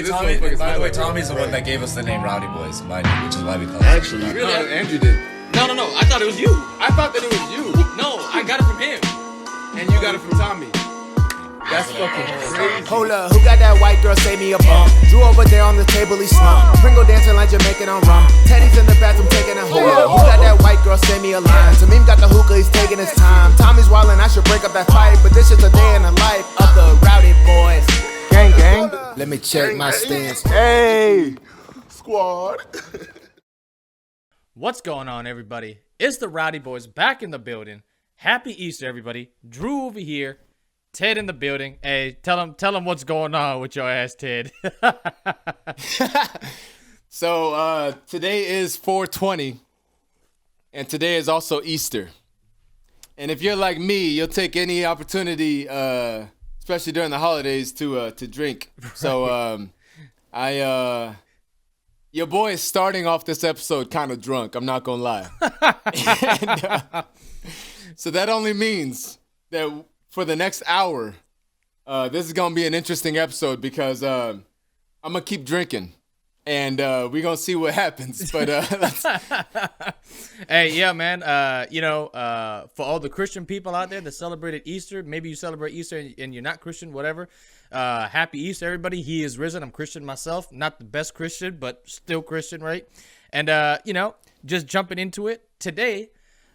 Tommy's the one that gave us the name Rowdy Boys, mind you, which is why we call it. Actually, Really? Andrew did. No. I thought it was you. I thought that it was you, No, I got it from him. and you got it from Tommy. That's fucking crazy. Hold up, who got that white girl, save me a bum? Drew over there on the table, he slumped. Pringle dancing like Jamaican on rum. Teddy's in the bathroom taking a hold up. Who got that white girl, send me a line? Tamim got the hookah, he's taking his time. Tommy's wildin', I should break up that fight, but this is a day in the life of the Rowdy Boys. Gang, gang. Let me check my stance. Hey, Squad. What's going on, everybody? It's the Rowdy Boys back in the building. Happy Easter, everybody. Drew over here. Ted in the building. Hey, tell him what's going on with your ass, Ted. So today is 420, and today is also Easter. And if you're like me, you'll take any opportunity, especially during the holidays, to drink. So your boy is starting off this episode kind of drunk. I'm not gonna lie. So that only means that for the next hour, this is gonna be an interesting episode because I'm gonna keep drinking, and we're gonna see what happens. But Hey, yeah, man. For all the Christian people out there that celebrated Easter, maybe you celebrate Easter and you're not Christian, whatever. Happy Easter, everybody. He is risen. I'm Christian myself. Not the best Christian, but still Christian, right? And, just jumping into it today,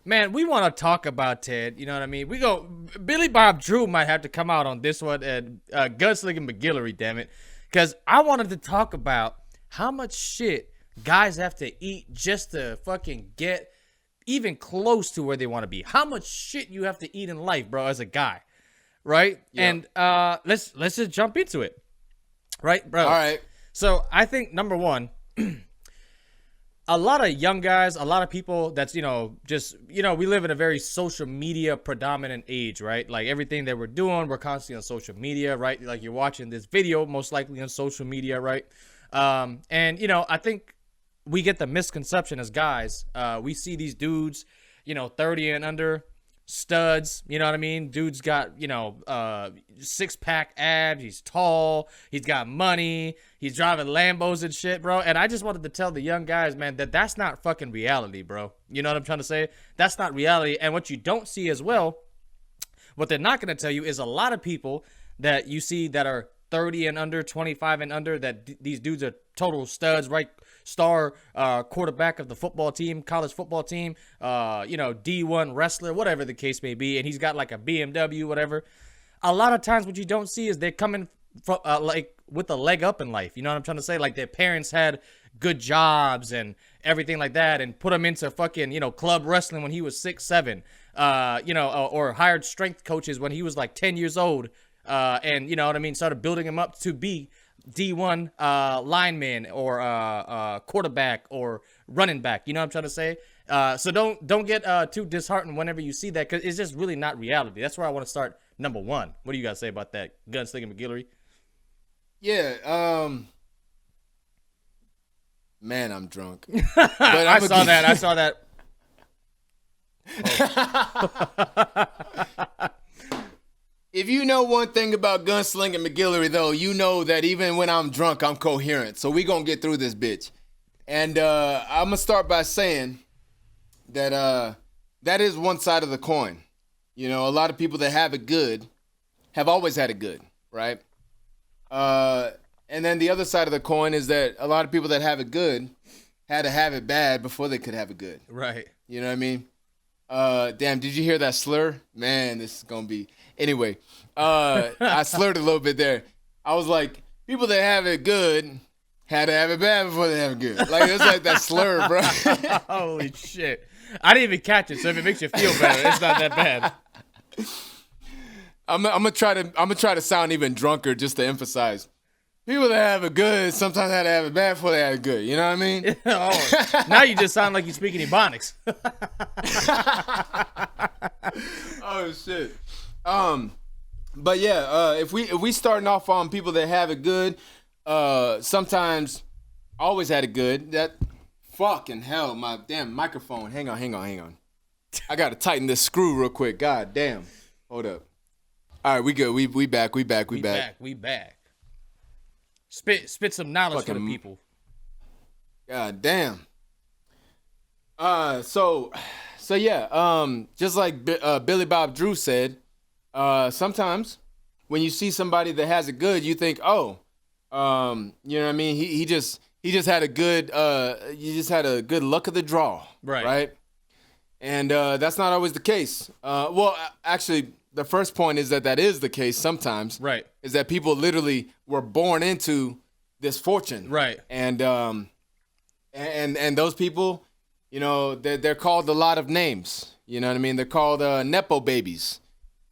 man, we want to talk about Ted. You know what I mean? Billy Bob Drew might have to come out on this one, and Gunslinging McGillery, damn it. Because I wanted to talk about how much shit guys have to eat just to fucking get even close to where they want to be. How much shit you have to eat in life, bro, as a guy. Right? Yep. And let's just jump into it. Right, bro? all right. So I think number one, a lot of young guys, a lot of people that's, we live in a very social media predominant age, right? Like everything that we're doing, we're constantly on social media, right? Like you're watching this video, most likely on social media, right? I think we get the misconception as guys. We see these dudes, 30 and under, studs, you know what I mean? Dude's got, six-pack abs. He's tall. He's got money. He's driving Lambos and shit, bro. And I just wanted to tell the young guys, man, that's not fucking reality, bro. You know what I'm trying to say? That's not reality. And what you don't see as well, what they're not going to tell you is a lot of people that you see that are 30 and under, 25 and under, that these dudes are total studs, right? Star quarterback of the football team, college football team, D1 wrestler, whatever the case may be, and he's got like a BMW, whatever. A lot of times what you don't see is they're coming from like with a leg up in life. You know what I'm trying to say? Like their parents had good jobs and everything like that, and put him into fucking, club wrestling when he was 6, 7, or hired strength coaches when he was like 10 years old. And you know what I mean, started building him up to be D1 lineman or quarterback or running back. You know what I'm trying to say? So don't get too disheartened whenever you see that, because it's just really not reality. That's where I want to start. Number one, what do you guys say about that, Gunslinging McGillery? Yeah. Man, I'm drunk. But I saw that. Oh. If you know one thing about Gunslinging McGillery, though, you know that even when I'm drunk, I'm coherent. So we gonna get through this bitch. And I'm gonna start by saying that that is one side of the coin. A lot of people that have it good have always had it good, right? And then the other side of the coin is that a lot of people that have it good had to have it bad before they could have it good. Right. You know what I mean? Damn, did you hear that slur? Man, this is gonna be... Anyway, I slurred a little bit there. I was like, people that have it good had to have it bad before they have it good. Like, it was like that slur, bro. Holy shit. I didn't even catch it, so if it makes you feel better, it's not that bad. I'm gonna try to sound even drunker just to emphasize. People that have it good sometimes had to have it bad before they had it good. You know what I mean? Now you just sound like you're speaking Ebonics. Oh shit. But yeah, if we starting off on people that have it good, sometimes always had it good. That fucking hell, my damn microphone. Hang on. I gotta tighten this screw real quick. God damn. Hold up. All right, we good. We back. We back. Spit some knowledge for the Fucking- people. God damn. So yeah. Just like Billy Bob Drew said, sometimes when you see somebody that has it good, you think, oh, you know what I mean? He just had a good you just had a good luck of the draw, right? And that's not always the case. Well, actually, the first point is that is the case sometimes. Right. Is that people literally were born into this fortune. Right. And those people, you know, they're called a lot of names. You know what I mean? They're called Nepo babies.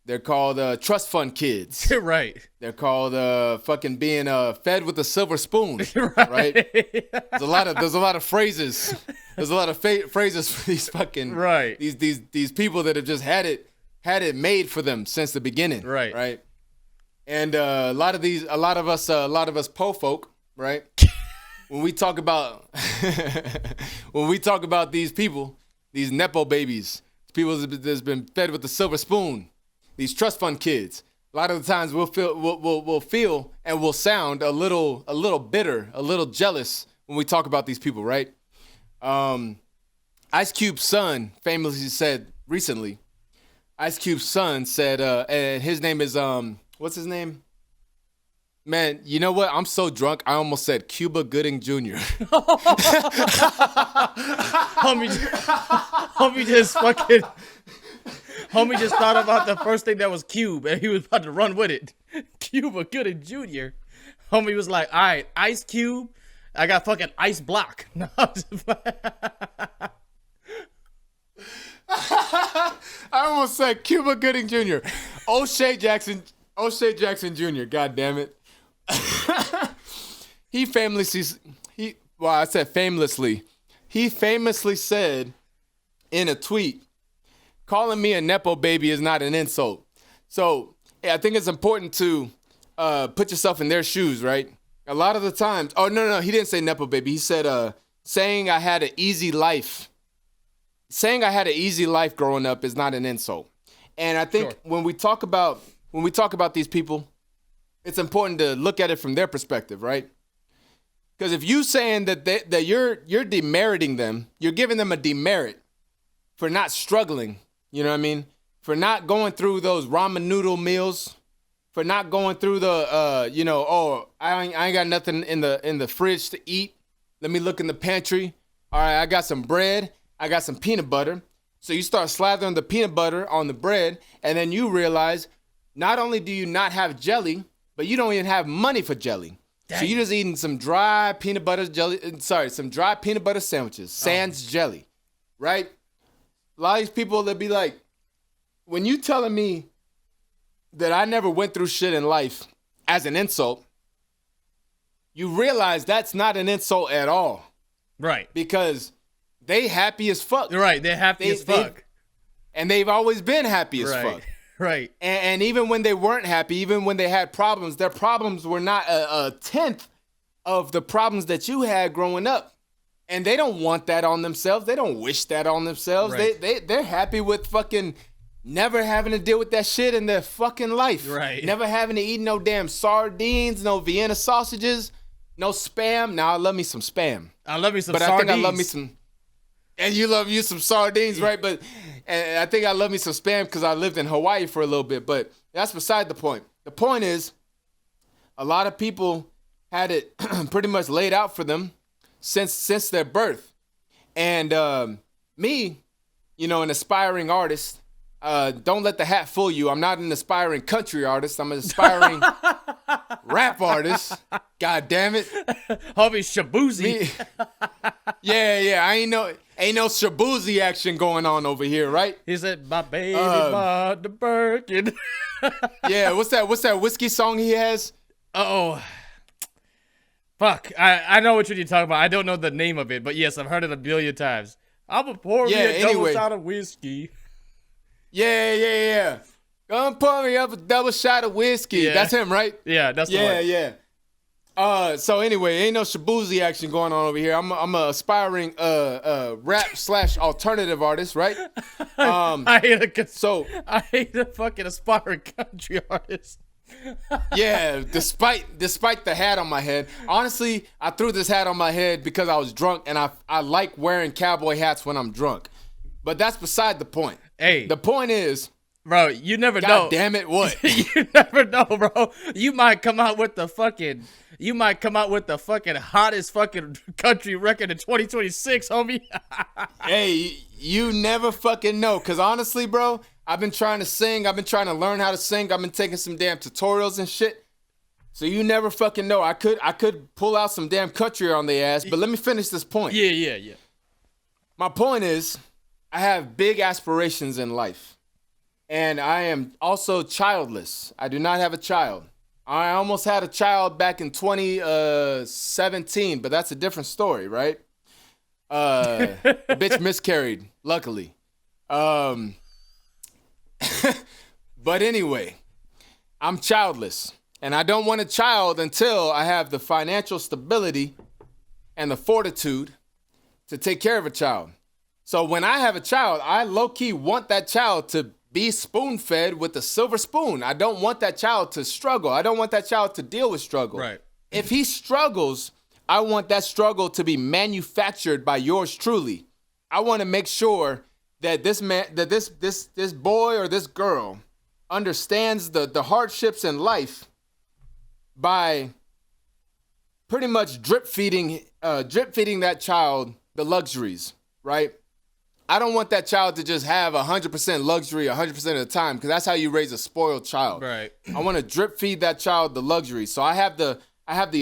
They're called trust fund kids. Right. They're called fucking being fed with a silver spoon. Right. There's a lot of phrases. There's a lot of phrases for these fucking these people that have just had it made for them since the beginning. Right. Right. And a lot of us po folk, right? When we talk about these people, these Nepo babies, people that's been fed with the silver spoon, these trust fund kids, a lot of the times we'll feel and we'll sound a little bitter, a little jealous when we talk about these people, right? Ice Cube's son famously said recently, and his name is what's his name? Man, you know what? I'm so drunk, I almost said Cuba Gooding Jr. Homie just thought about the first thing that was Cube, and he was about to run with it. Cuba Gooding Jr. Homie was like, all right, Ice Cube, I got fucking Ice Block. No, I almost said Cuba Gooding Jr. O'Shea Jackson Jr. God damn it. He famously said in a tweet, calling me a Nepo baby is not an insult. So I think it's important to put yourself in their shoes, right? A lot of the times, no, he didn't say Nepo baby. He said saying I had an easy life. Saying I had an easy life growing up is not an insult. And I think when we talk about these people, it's important to look at it from their perspective, right? Because if you saying that you're demeriting them, you're giving them a demerit for not struggling, you know what I mean? For not going through those ramen noodle meals, for not going through the I ain't got nothing in the fridge to eat. Let me look in the pantry. All right, I got some bread, I got some peanut butter. So you start slathering the peanut butter on the bread, and then you realize not only do you not have jelly, but you don't even have money for jelly. Dang. So you're just eating some dry peanut butter sandwiches, sans jelly, right? A lot of these people that be like, when you telling me that I never went through shit in life as an insult, you realize that's not an insult at all. Right. Because they happy as fuck. Right, they're happy as fuck. And they've always been happy as fuck. Right. And even when they weren't happy, even when they had problems, their problems were not a tenth of the problems that you had growing up. And they don't want that on themselves. They don't wish that on themselves. Right. They're happy with fucking never having to deal with that shit in their fucking life. Right. Never having to eat no damn sardines, no Vienna sausages, no Spam. Now I love me some Spam. I love me some but sardines. I think I love me some. And you love you some sardines, right? But and I think I love me some Spam because I lived in Hawaii for a little bit. But that's beside the point. The point is, a lot of people had it pretty much laid out for them since their birth. And me, an aspiring artist, don't let the hat fool you. I'm not an aspiring country artist. I'm an aspiring rap artist. God damn it. Homie Shabuzi. Yeah. Ain't no Shabuzi action going on over here, right? He said, my baby bought the Birkin. Yeah, what's that whiskey song he has? Uh-oh. Fuck. I know what you're talking about. I don't know the name of it, but yes, I've heard it a billion times. I'm gonna pour me a double shot of whiskey. Yeah. Gonna pour me up a double shot of whiskey. Yeah. That's him, right? Yeah, that's the one. Yeah. So anyway, ain't no Shabuzi action going on over here. I'm a aspiring rap / alternative artist, right? I hate a fucking aspiring country artist. Yeah, despite the hat on my head. Honestly, I threw this hat on my head because I was drunk, and I like wearing cowboy hats when I'm drunk. But that's beside the point. Hey. The point is, bro, you never know. God damn it, what? You never know, bro. You might come out with the fucking hottest fucking country record in 2026, homie. Hey, you never fucking know. Because honestly, bro, I've been trying to sing. I've been trying to learn how to sing. I've been taking some damn tutorials and shit. So you never fucking know. I could pull out some damn country on the ass. But let me finish this point. Yeah. My point is, I have big aspirations in life. And I am also childless. I do not have a child. I almost had a child back in 2017, but that's a different story, right? The bitch miscarried, luckily. But anyway, I'm childless. And I don't want a child until I have the financial stability and the fortitude to take care of a child. So when I have a child, I low-key want that child to be spoon-fed with a silver spoon. I don't want that child to struggle. I don't want that child to deal with struggle. Right. If he struggles, I want that struggle to be manufactured by yours truly. I want to make sure that this man, that this boy or this girl understands the hardships in life by pretty much drip feeding that child the luxuries, right? I don't want that child to just have 100% luxury 100% of the time, because that's how you raise a spoiled child. Right. I want to drip feed that child the luxury. So I have the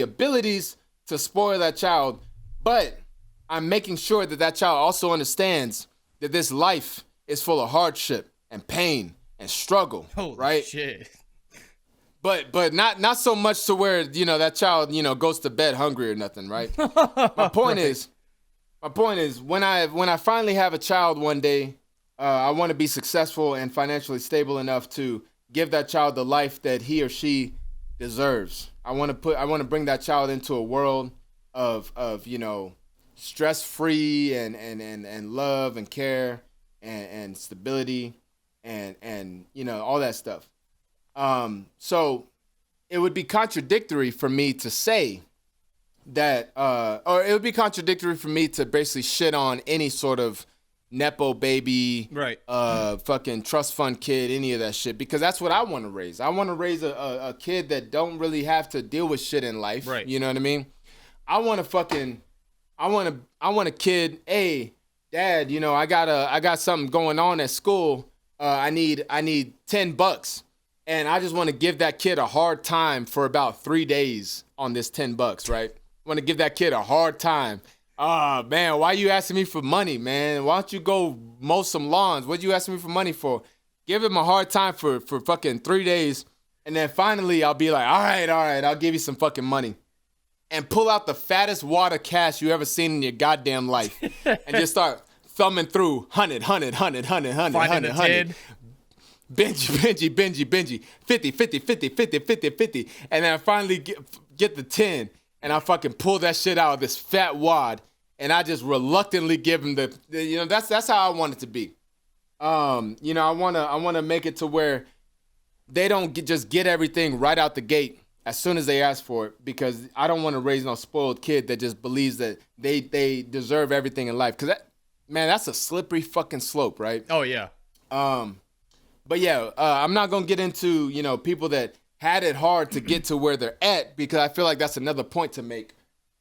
abilities to spoil that child, but I'm making sure that that child also understands that this life is full of hardship and pain and struggle. Holy right? shit. But not so much to where, that child, goes to bed hungry or nothing, right? My point is, when I finally have a child one day, I want to be successful and financially stable enough to give that child the life that he or she deserves. I want to bring that child into a world of stress-free and love and care and stability and all that stuff. So it would be contradictory for me to say that, or it would be contradictory for me to basically shit on any sort of Nepo baby, right? Fucking trust fund kid, any of that shit, because that's what I want to raise. I want to raise a kid that don't really have to deal with shit in life. Right. You know what I mean? I want a kid. Hey, Dad, I got something going on at school. I need $10. And I just want to give that kid a hard time for about 3 days on this $10, right? I want to give that kid a hard time. Man, why you asking me for money, man? Why don't you go mow some lawns? What'd you ask me for money for? Give him a hard time for fucking 3 days. And then finally I'll be like, all right, I'll give you some fucking money. And pull out the fattest wad of cash you ever seen in your goddamn life. And just start thumbing through 100, 100. Benji, 50, and then I finally get the 10, and I fucking pull that shit out of this fat wad, and I just reluctantly give him that's how I want it to be. I want to make it to where they don't just get everything right out the gate as soon as they ask for it, because I don't want to raise no spoiled kid that just believes that they deserve everything in life, because that's a slippery fucking slope, right? Oh yeah. But yeah, I'm not going to get into, people that had it hard to get to where they're at, because I feel like that's another point to make.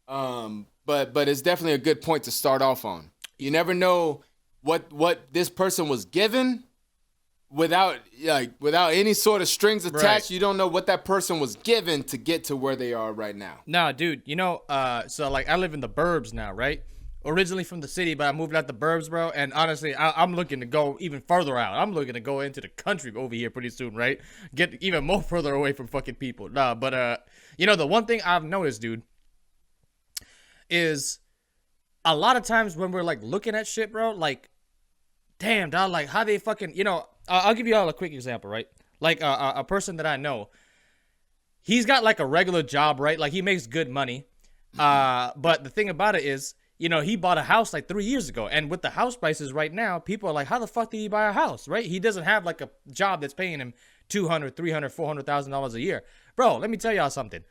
But it's definitely a good point to start off on. You never know what this person was given without any sort of strings attached. Right. You don't know what that person was given to get to where they are right now. Nah, dude, so like I live in the burbs now, right? Originally from the city, but I moved out the burbs, bro. And honestly, I'm looking to go even further out. I'm looking to go into the country over here pretty soon, right? Get even more further away from fucking people. Nah, but the one thing I've noticed, dude, is a lot of times when we're like looking at shit, bro, like, damn, dog, like how they fucking, I'll give you all a quick example, right? Like a person that I know, he's got like a regular job, right? Like he makes good money. But the thing about it is, he bought a house like 3 years ago, and with the house prices right now, people are like, how the fuck did he buy a house, right? He doesn't have like a job that's paying him $200, $300, $400,000 a year. Bro, let me tell y'all something.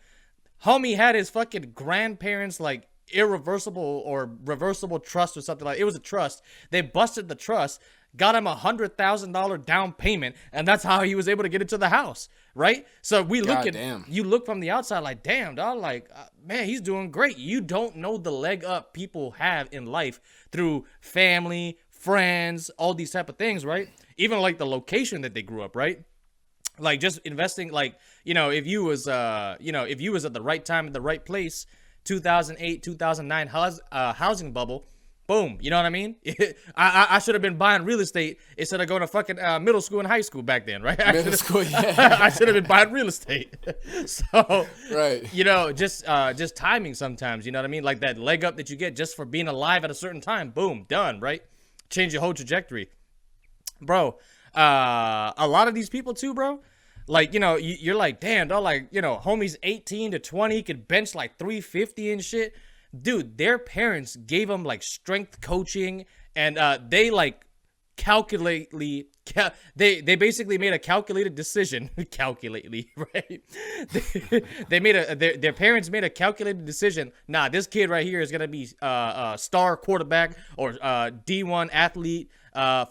Homie had his fucking grandparents like irreversible or reversible trust or something like. It was a trust. They busted the trust, got him $100,000 down payment, and that's how he was able to get into the house, right? So we look you look from the outside like, damn, dog, like, man, he's doing great. You don't know the leg up people have in life through family, friends, all these type of things, right? Even like the location that they grew up, right? Like just investing, like, you know, if you was at the right time at the right place, 2008, 2009 housing bubble, boom, you know what I mean? I should have been buying real estate instead of going to fucking middle school and high school back then, right? Middle school, yeah. I should have been buying real estate. So, right. you know, just timing sometimes, you know what I mean? Like that leg up that you get just for being alive at a certain time, boom, done, right? Change your whole trajectory. Bro, a lot of these people too, bro, like, you know, you're like, damn, dog, like, you know, homie's 18 to 20, could bench like 350 and shit. Dude, their parents gave them like strength coaching, and they like they basically made a calculated decision. Calculatedly, right? They made their parents made a calculated decision. Nah, this kid right here is gonna be a star quarterback or D1 athlete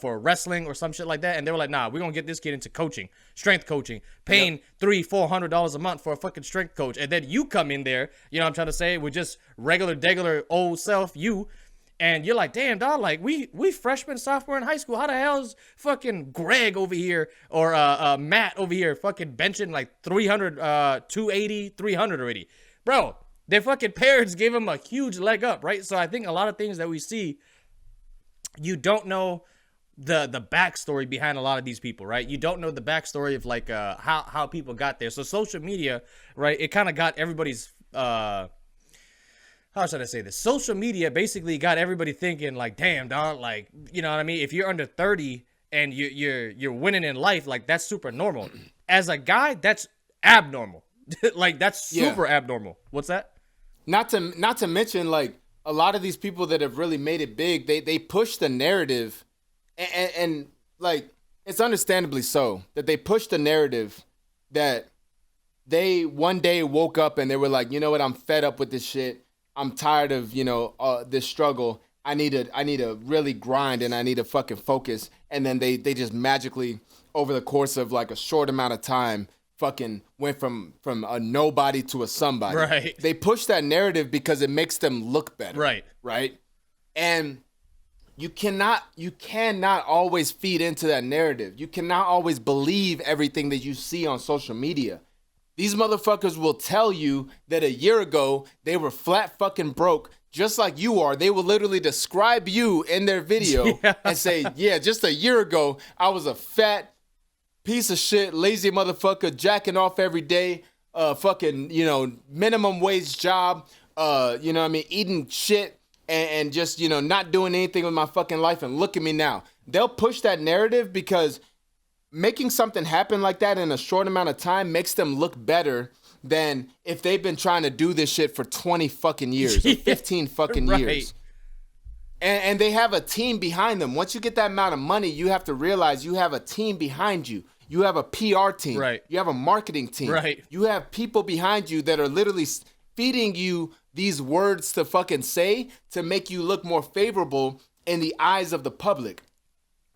for wrestling or some shit like that. And they were like, nah, we're gonna get this kid into coaching, strength coaching, paying $300-$400 a month for a fucking strength coach. And then you come in there, you know what I'm trying to say, with just regular old self, you. And you're like, damn, dog, like, we freshman, sophomore in high school. How the hell is fucking Greg over here or Matt over here fucking benching like 300, 280, 300 already? Bro, their fucking parents gave them a huge leg up, right? So I think a lot of things that we see, you don't know the backstory behind a lot of these people, right? You don't know the backstory of like how people got there. So social media, right, it kind of got everybody's how should I say this? Social media basically got everybody thinking like, damn, dog, like, you know what I mean? If you're under 30 and you're winning in life, like, that's super normal. As a guy, that's abnormal. Like, that's super abnormal. What's that? Not to mention, like, a lot of these people that have really made it big, they push the narrative, and like, it's understandably so that they push the narrative that they one day woke up and they were like, you know what, I'm fed up with this shit. I'm tired of, you know, this struggle. I need to really grind, and I need to fucking focus. And then they just magically, over the course of like a short amount of time, fucking went from a nobody to a somebody. Right. They push that narrative because it makes them look better. Right. Right. And you cannot always feed into that narrative. You cannot always believe everything that you see on social media. These motherfuckers will tell you that a year ago they were flat fucking broke, just like you are. They will literally describe you in their video and say, yeah, just a year ago, I was a fat piece of shit, lazy motherfucker, jacking off every day, fucking, you know, minimum wage job, you know what I mean, eating shit and just, you know, not doing anything with my fucking life, and look at me now. They'll push that narrative because making something happen like that in a short amount of time makes them look better than if they've been trying to do this shit for 20 fucking years or 15 fucking years. And they have a team behind them. Once you get that amount of money, you have to realize you have a team behind you. You have a PR team. Right. You have a marketing team. Right. You have people behind you that are literally feeding you these words to fucking say to make you look more favorable in the eyes of the public.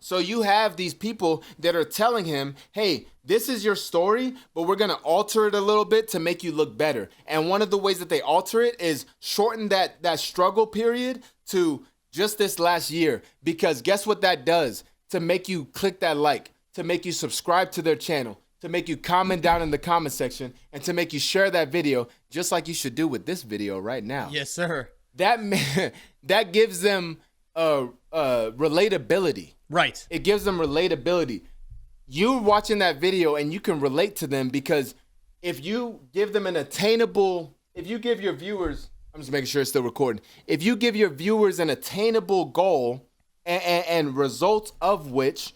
So you have these people that are telling him, hey, this is your story, but we're going to alter it a little bit to make you look better. And one of the ways that they alter it is shorten that struggle period to just this last year. Because guess what that does? To make you click that like, to make you subscribe to their channel, to make you comment down in the comment section, and to make you share that video, just like you should do with this video right now. Yes, sir. That gives them relatability. Right. It gives them relatability. You're watching that video and you can relate to them because if you give them an attainable, if you give your viewers, I'm just making sure it's still recording. If you give your viewers an attainable goal and results of which,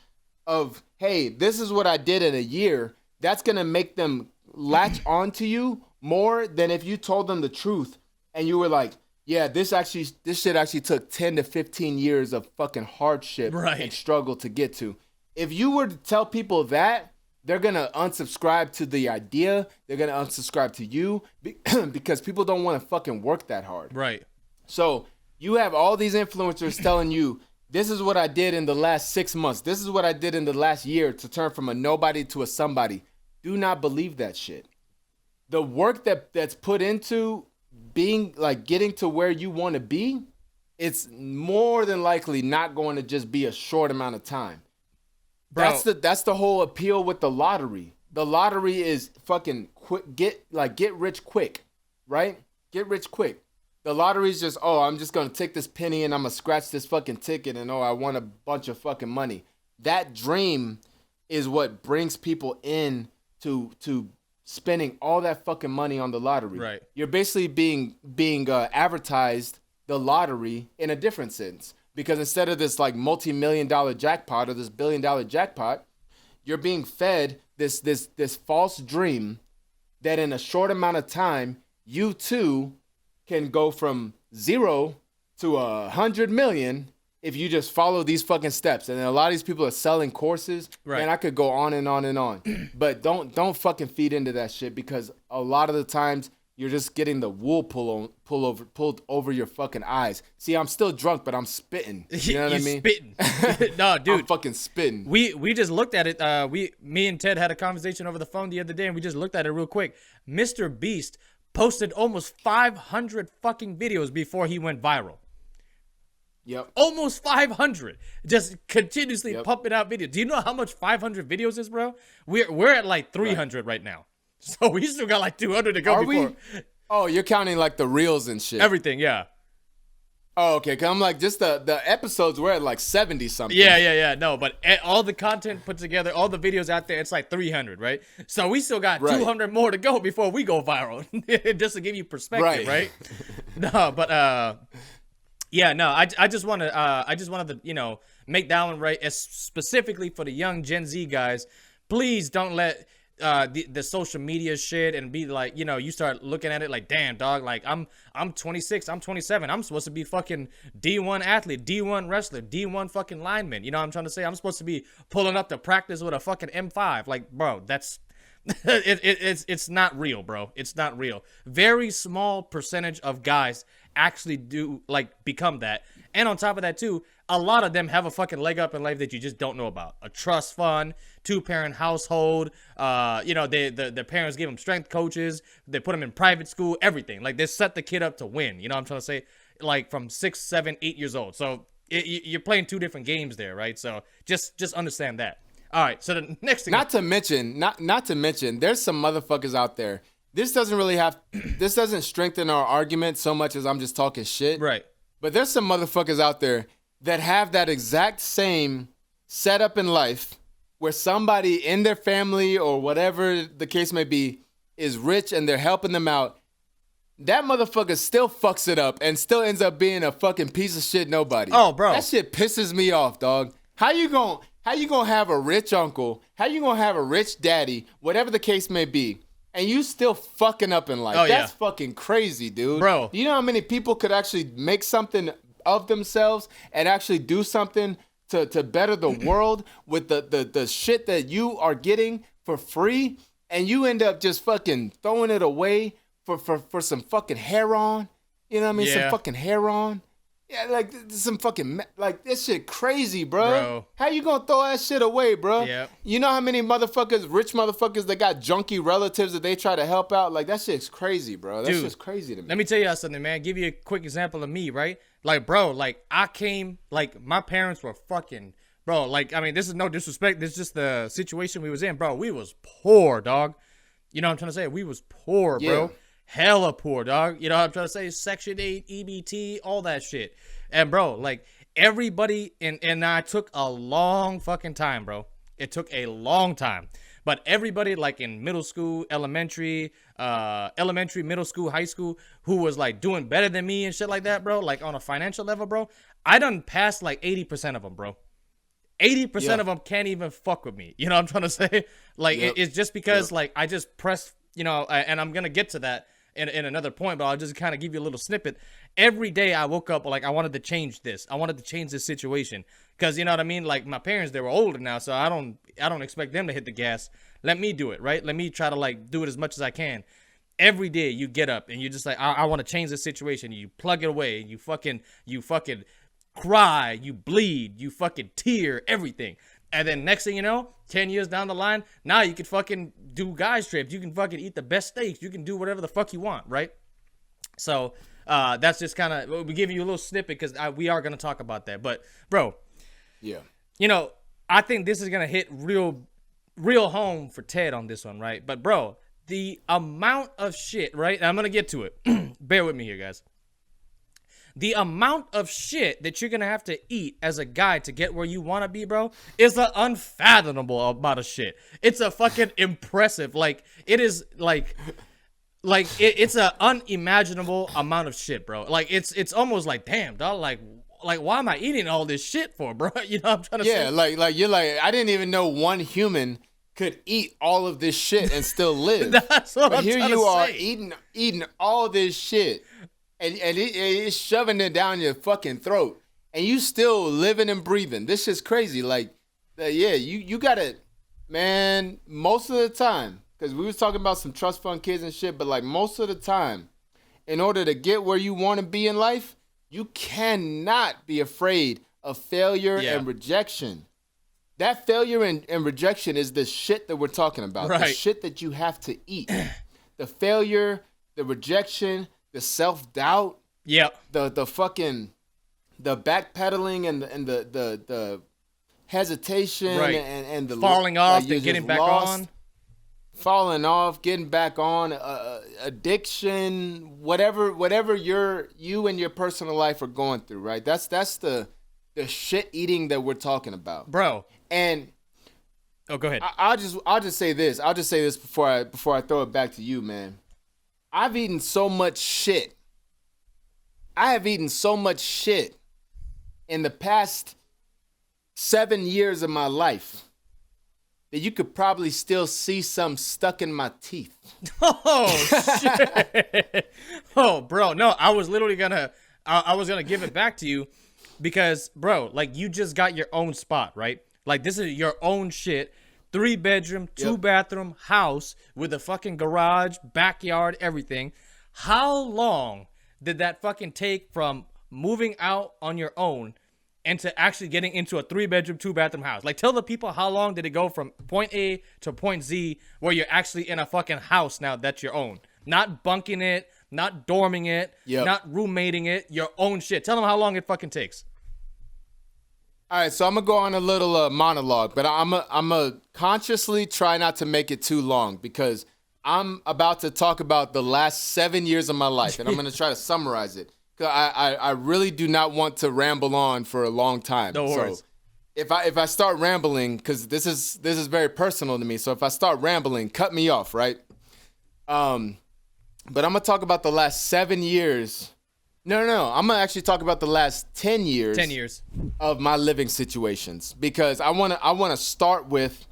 hey, this is what I did in a year, that's going to make them latch onto you more than if you told them the truth and you were like, yeah, this shit actually took 10 to 15 years of fucking hardship and struggle to get to. If you were to tell people that, they're going to unsubscribe to the idea. They're going to unsubscribe to you because people don't want to fucking work that hard. Right. So you have all these influencers telling you, this is what I did in the last 6 months. This is what I did in the last year to turn from a nobody to a somebody. Do not believe that shit. The work that's put into being like getting to where you want to be, it's more than likely not going to just be a short amount of time. Bro. That's the whole appeal with the lottery. The lottery is fucking quick, get rich quick, right? Get rich quick. The lottery is just, oh, I'm just gonna take this penny and I'm gonna scratch this fucking ticket and oh, I won a bunch of fucking money. That dream is what brings people in to spending all that fucking money on the lottery. Right. You're basically being advertised the lottery in a different sense. Because instead of this like multi-million-dollar jackpot or this billion-dollar jackpot, you're being fed this false dream that in a short amount of time, you too can go from 0 to 100 million if you just follow these fucking steps. And a lot of these people are selling courses. Right. And I could go on and on and on. But don't fucking feed into that shit because a lot of the times you're just getting the wool pulled over your fucking eyes. See, I'm still drunk, but I'm spitting. You know what I mean? Spitting. No, dude. I'm fucking spitting. We just looked at it. Me and Ted had a conversation over the phone the other day, and we just looked at it real quick. Mr. Beast posted almost 500 fucking videos before he went viral. Yep. Almost 500. Just continuously pumping out videos. Do you know how much 500 videos is, bro? We're at like 300 right now. So we still got like 200 to go before. We? Oh, you're counting like the reels and shit. Everything, yeah. Oh, okay. Cause I'm like, just the episodes were at like 70 something. Yeah. No, but all the content put together, all the videos out there, it's like 300, right? So we still got 200 more to go before we go viral. Just to give you perspective, right? No, but yeah, no. I just wanted to make that one right, specifically for the young Gen Z guys. Please don't let the social media shit and be like, you start looking at it like, damn, dog, like I'm 26, I'm 27, I'm supposed to be fucking D1 athlete, D1 wrestler, D1 fucking lineman. You know what I'm trying to say? I'm supposed to be pulling up to practice with a fucking M5. Like, bro, that's it's not real, bro. It's not real. Very small percentage of guys actually do like become that. And on top of that too, a lot of them have a fucking leg up in life that you just don't know about. A trust fund, 2-parent household. Their parents give them strength coaches. They put them in private school. Everything. Like they set the kid up to win. You know what I'm trying to say? Like from 6, 7, 8 years old. So you're playing 2 different games there, right? So just understand that. All right. So the next thing. Not to mention, there's some motherfuckers out there. This doesn't strengthen our argument so much as I'm just talking shit. Right. But there's some motherfuckers out there that have that exact same setup in life where somebody in their family or whatever the case may be is rich and they're helping them out. That motherfucker still fucks it up and still ends up being a fucking piece of shit nobody. Oh, bro. That shit pisses me off, dog. How you gonna have a rich uncle? How you gonna have a rich daddy? Whatever the case may be. And you still fucking up in life. That's fucking crazy, dude. Bro. You know how many people could actually make something of themselves and actually do something to better the world with the shit that you are getting for free, and you end up just fucking throwing it away for some fucking hair on? You know what I mean? Some fucking hair on. Yeah, like some fucking, like this shit crazy, bro. How you gonna throw that shit away, bro? Yep. You know how many motherfuckers, rich motherfuckers that got junky relatives that they try to help out? Like that shit's crazy, bro. That's just crazy to me. Let me tell you something, man. Give you a quick example of me, right? Like, bro, like I came, like my parents were fucking, bro, like, I mean, this is no disrespect. This is just the situation we was in, bro. We was poor, dog. You know what I'm trying to say? We was poor, bro. Hella poor, dog. You know what I'm trying to say? Section 8, EBT, all that shit. And, bro, like, everybody, and I took a long fucking time, bro. It took a long time. But everybody, like, in middle school, elementary, middle school, high school, who was, like, doing better than me and shit like that, bro, like, on a financial level, bro, I done passed, like, 80% of them, bro. 80% of them can't even fuck with me. You know what I'm trying to say? Like, it's just because, like, I just pressed, and I'm going to get to that in another point, but I'll just kind of give you a little snippet. Every day I woke up like I wanted to change this. I wanted to change this situation because you know what I mean. Like my parents, they were older now, so I don't expect them to hit the gas Let me do it, right? Let me try to like do it as much as I can. Every day you get up and you're just like, I want to change the situation. You plug it away. You fucking cry. You bleed. You fucking tear. Everything. And then next thing you know, 10 years down the line, now you can fucking do guys trips. You can fucking eat the best steaks. You can do whatever the fuck you want, right? So that's just kind of, we're giving you a little snippet because we are going to talk about that. But, bro, Yeah. you know, I think this is going to hit real home for Ted on this one, right? But, bro, the amount of shit, right? And I'm going to get to it. Bear with me here, guys. The amount of shit that you're going to have to eat as a guy to get where you want to be, bro, is an unfathomable amount of shit. It's a fucking impressive. Like, it is like it's an unimaginable amount of shit, bro. Like, it's almost like, damn, dog, like why am I eating all this shit for, bro? You know what I'm trying to say? Yeah, like you're like, I didn't even know one human could eat all of this shit and still live. That's what but I'm here trying you to are say. eating all this shit. And it's shoving it down your fucking throat. And you still living and breathing. This is crazy. Like, yeah, you gotta, man, most of the time, because we was talking about some trust fund kids and shit, but like most of the time, in order to get where you want to be in life, you cannot be afraid of failure and rejection. That failure and rejection is the shit that we're talking about. Right. The shit that you have to eat. The failure, the rejection, the self-doubt, the fucking, the backpedaling and the hesitation and the falling off like and getting back lost, on. falling off, getting back on, addiction, whatever you and your personal life are going through, right? That's the shit eating that we're talking about, Bro. And go ahead. I'll just say this. I'll just say this before I throw it back to you, man. I've eaten so much shit. I have eaten so much shit in the past 7 years of my life that you could probably still see some stuck in my teeth. Oh, shit. Oh, bro. No, I was literally I was gonna give it back to you because, bro, like you just got your own spot, right? Like this is your own shit. 3-bedroom, 2-bathroom house with a fucking garage, backyard, everything. How long did that fucking take from moving out on your own and to actually getting into a 3-bedroom, 2-bathroom house? Like, tell the people how long did it go from point A to point Z where you're actually in a fucking house now that's your own. Not bunking it, not dorming it, not roommating it, your own shit. Tell them how long it fucking takes. All right, so I'm gonna go on a little monologue, but I'm a consciously try not to make it too long because I'm about to talk about the last 7 years of my life, and I'm gonna try to summarize it. Cause I really do not want to ramble on for a long time. No worries. So if I start rambling, because this is very personal to me, so if I start rambling, cut me off, right? But I'm gonna talk about the last 7 years. No. I'm gonna actually talk about the last 10 years. 10 years of my living situations because I wanna start with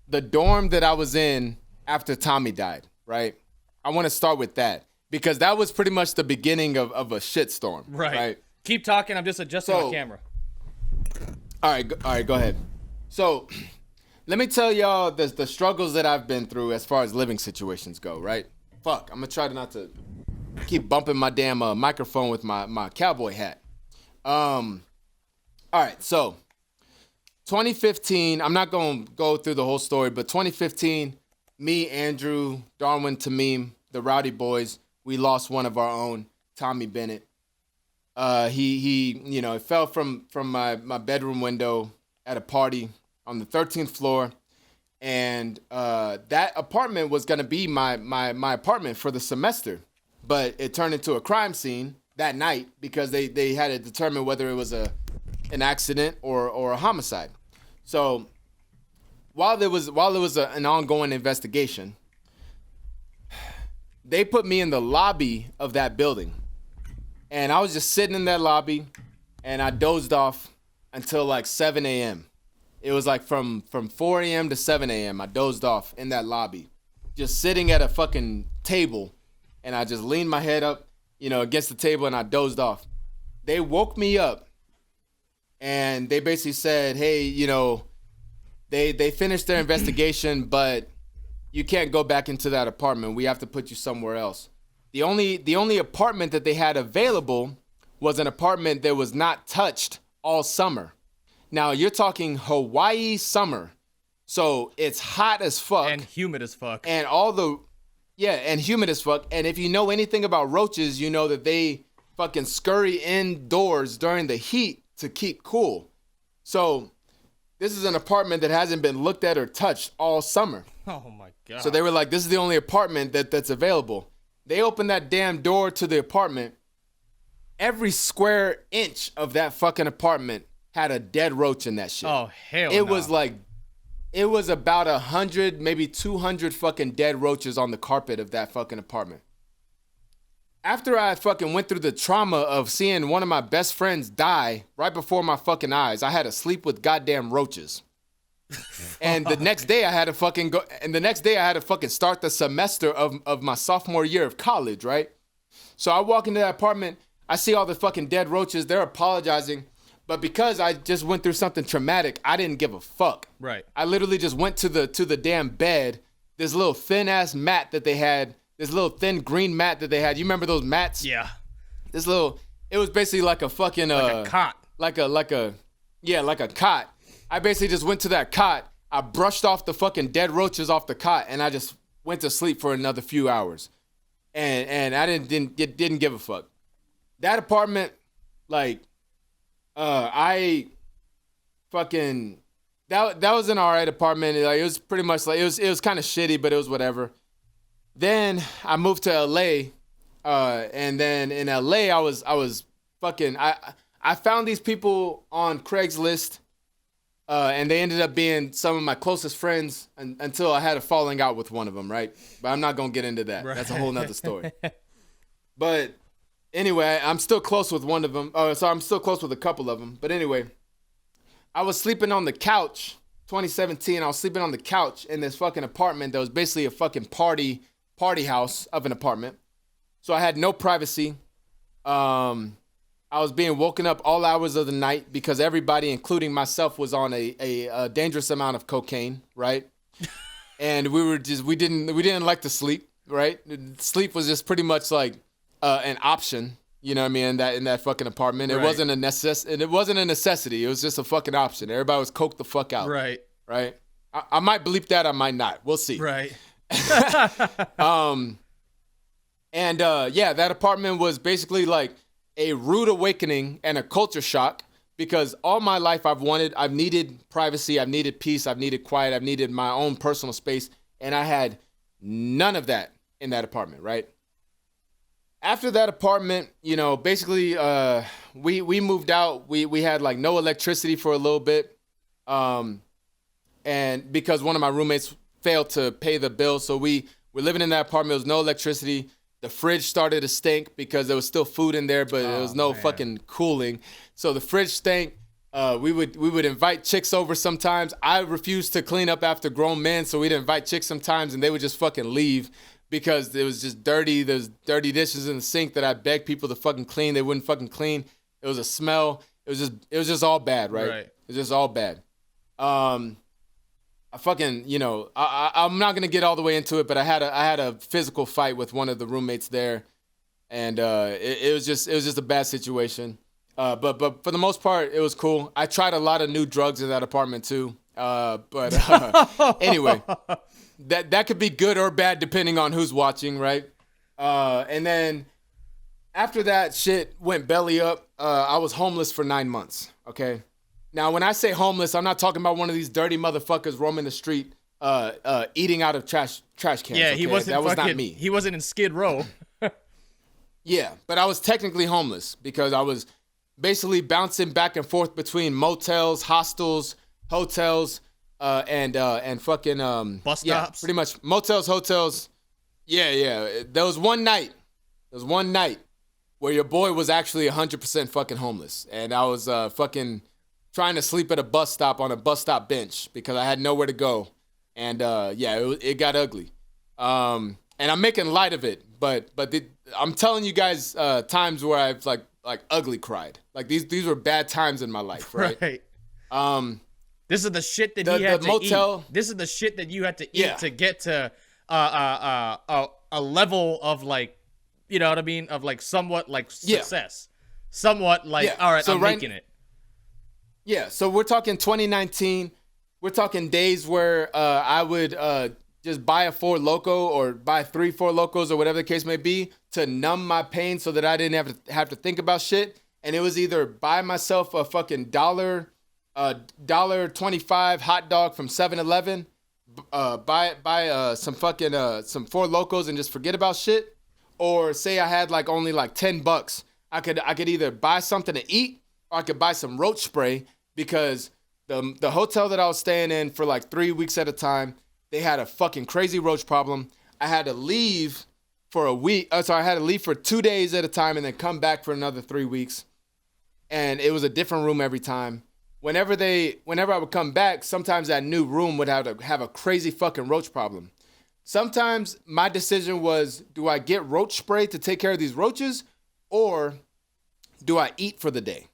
the dorm that I was in after Tommy died. Right. I want to start with that because that was pretty much the beginning of a shitstorm. Right. Keep talking. I'm just adjusting my camera. All right. Go ahead. So let me tell y'all the struggles that I've been through as far as living situations go. Right. Fuck. I'm gonna try not to keep bumping my damn microphone with my cowboy hat. All right, so 2015, I'm not going to go through the whole story, but 2015, me, Andrew, Darwin, Tamim, the Rowdy boys, we lost one of our own, Tommy Bennett. He fell from my bedroom window at a party on the 13th floor. And that apartment was going to be my apartment for the semester. But it turned into a crime scene that night because they had to determine whether it was an accident or a homicide. So while there was an ongoing investigation, they put me in the lobby of that building. And I was just sitting in that lobby and I dozed off until like 7 a.m. It was like from 4 a.m. to 7 a.m. I dozed off in that lobby, just sitting at a fucking table. And I just leaned my head up, against the table and I dozed off. They woke me up and they basically said, hey, they finished their investigation, but you can't go back into that apartment. We have to put you somewhere else. The only apartment that they had available was an apartment that was not touched all summer. Now you're talking Hawaii summer. So it's hot as fuck. And humid as fuck. And and humid as fuck. And if you know anything about roaches, you know that they fucking scurry indoors during the heat to keep cool. So this is an apartment that hasn't been looked at or touched all summer. Oh my God. So they were like, this is the only apartment that's available. They opened that damn door to the apartment. Every square inch of that fucking apartment had a dead roach in that shit. Oh, hell It was like, it was about 100, maybe 200 fucking dead roaches on the carpet of that fucking apartment. After I fucking went through the trauma of seeing one of my best friends die right before my fucking eyes, I had to sleep with goddamn roaches. And the next day I had to fucking start the semester of my sophomore year of college, right? So I walk into that apartment, I see all the fucking dead roaches, they're apologizing. But because I just went through something traumatic, I didn't give a fuck. Right. I literally just went to the damn bed, this little thin ass mat that they had, this little thin green mat that they had. You remember those mats? Yeah. It was basically like a fucking Like a cot. like a cot. I basically just went to that cot. I brushed off the fucking dead roaches off the cot, and I just went to sleep for another few hours. And I didn't give a fuck. That apartment, like, I fucking that was an alright apartment. Like, it was pretty much like it was kind of shitty, but it was whatever. Then I moved to LA, and then in LA I was fucking I found these people on Craigslist, and they ended up being some of my closest friends until I had a falling out with one of them, right? But I'm not gonna get into that. Right. That's a whole nother story. But anyway, I'm still close with one of them. So I'm still close with a couple of them. But anyway, I was sleeping on the couch, 2017. I was sleeping on the couch in this fucking apartment that was basically a fucking party house of an apartment. So I had no privacy. I was being woken up all hours of the night because everybody, including myself, was on a dangerous amount of cocaine, right? And we didn't like to sleep, right? Sleep was just pretty much like an option, you know what I mean, in that fucking apartment. It Right. wasn't a necessity. It was just a fucking option. Everybody was coked the fuck out. Right. Right? I might bleep that, I might not. We'll see. Right. That apartment was basically like a rude awakening and a culture shock because all my life I've needed privacy, I've needed peace, I've needed quiet, I've needed my own personal space, and I had none of that in that apartment, right? After that apartment, you know, basically we moved out. We had like no electricity for a little bit. And because one of my roommates failed to pay the bill, so we were living in that apartment. There was no electricity. The fridge started to stink because there was still food in there, but there was no fucking cooling. So the fridge stank. We would invite chicks over sometimes. I refused to clean up after grown men, so we'd invite chicks sometimes, and they would just fucking leave because it was just dirty. There's dirty dishes in the sink that I begged people to fucking clean. They wouldn't fucking clean. It was a smell. It was just all bad, right? It was just all bad. I fucking, you know, I'm not gonna get all the way into it, but I had a physical fight with one of the roommates there, and it was just a bad situation. But for the most part, it was cool. I tried a lot of new drugs in that apartment too. Anyway, that could be good or bad depending on who's watching, right? And then after that shit went belly up, I was homeless for 9 months. Okay. Now, when I say homeless, I'm not talking about one of these dirty motherfuckers roaming the street, eating out of trash cans. Yeah, okay? he wasn't. That was not me. He wasn't in Skid Row. Yeah, but I was technically homeless because I was basically bouncing back and forth between motels, hostels, hotels, and fucking Bus yeah, stops. pretty much motels, hotels. Yeah. There was one night where your boy was actually 100% fucking homeless, and I was fucking trying to sleep at a bus stop on a bus stop bench because I had nowhere to go, and it got ugly. And I'm making light of it, but I'm telling you guys times where I've like ugly cried. Like these were bad times in my life, right? Right. This is the shit that The he had to motel. eat. This is the shit that you had to eat Yeah. to get to a level of like, you know what I mean, of like somewhat like success, somewhat like all right, So I'm making it. Yeah, so we're talking 2019. We're talking days where I would just buy a Four Loko or buy 3 Four Lokos or whatever the case may be to numb my pain so that I didn't have to think about shit. And it was either buy myself a fucking $1.25 hot dog from 7-Eleven, buy some fucking some Four Lokos and just forget about shit, or say I had like only like $10. I could either buy something to eat or I could buy some roach spray, because the hotel that I was staying in for like 3 weeks at a time, they had a fucking crazy roach problem. I had to leave for a week. So I had to leave for 2 days at a time and then come back for another 3 weeks. And it was a different room every time. Whenever I would come back, sometimes that new room would have a crazy fucking roach problem. Sometimes my decision was, do I get roach spray to take care of these roaches, or do I eat for the day?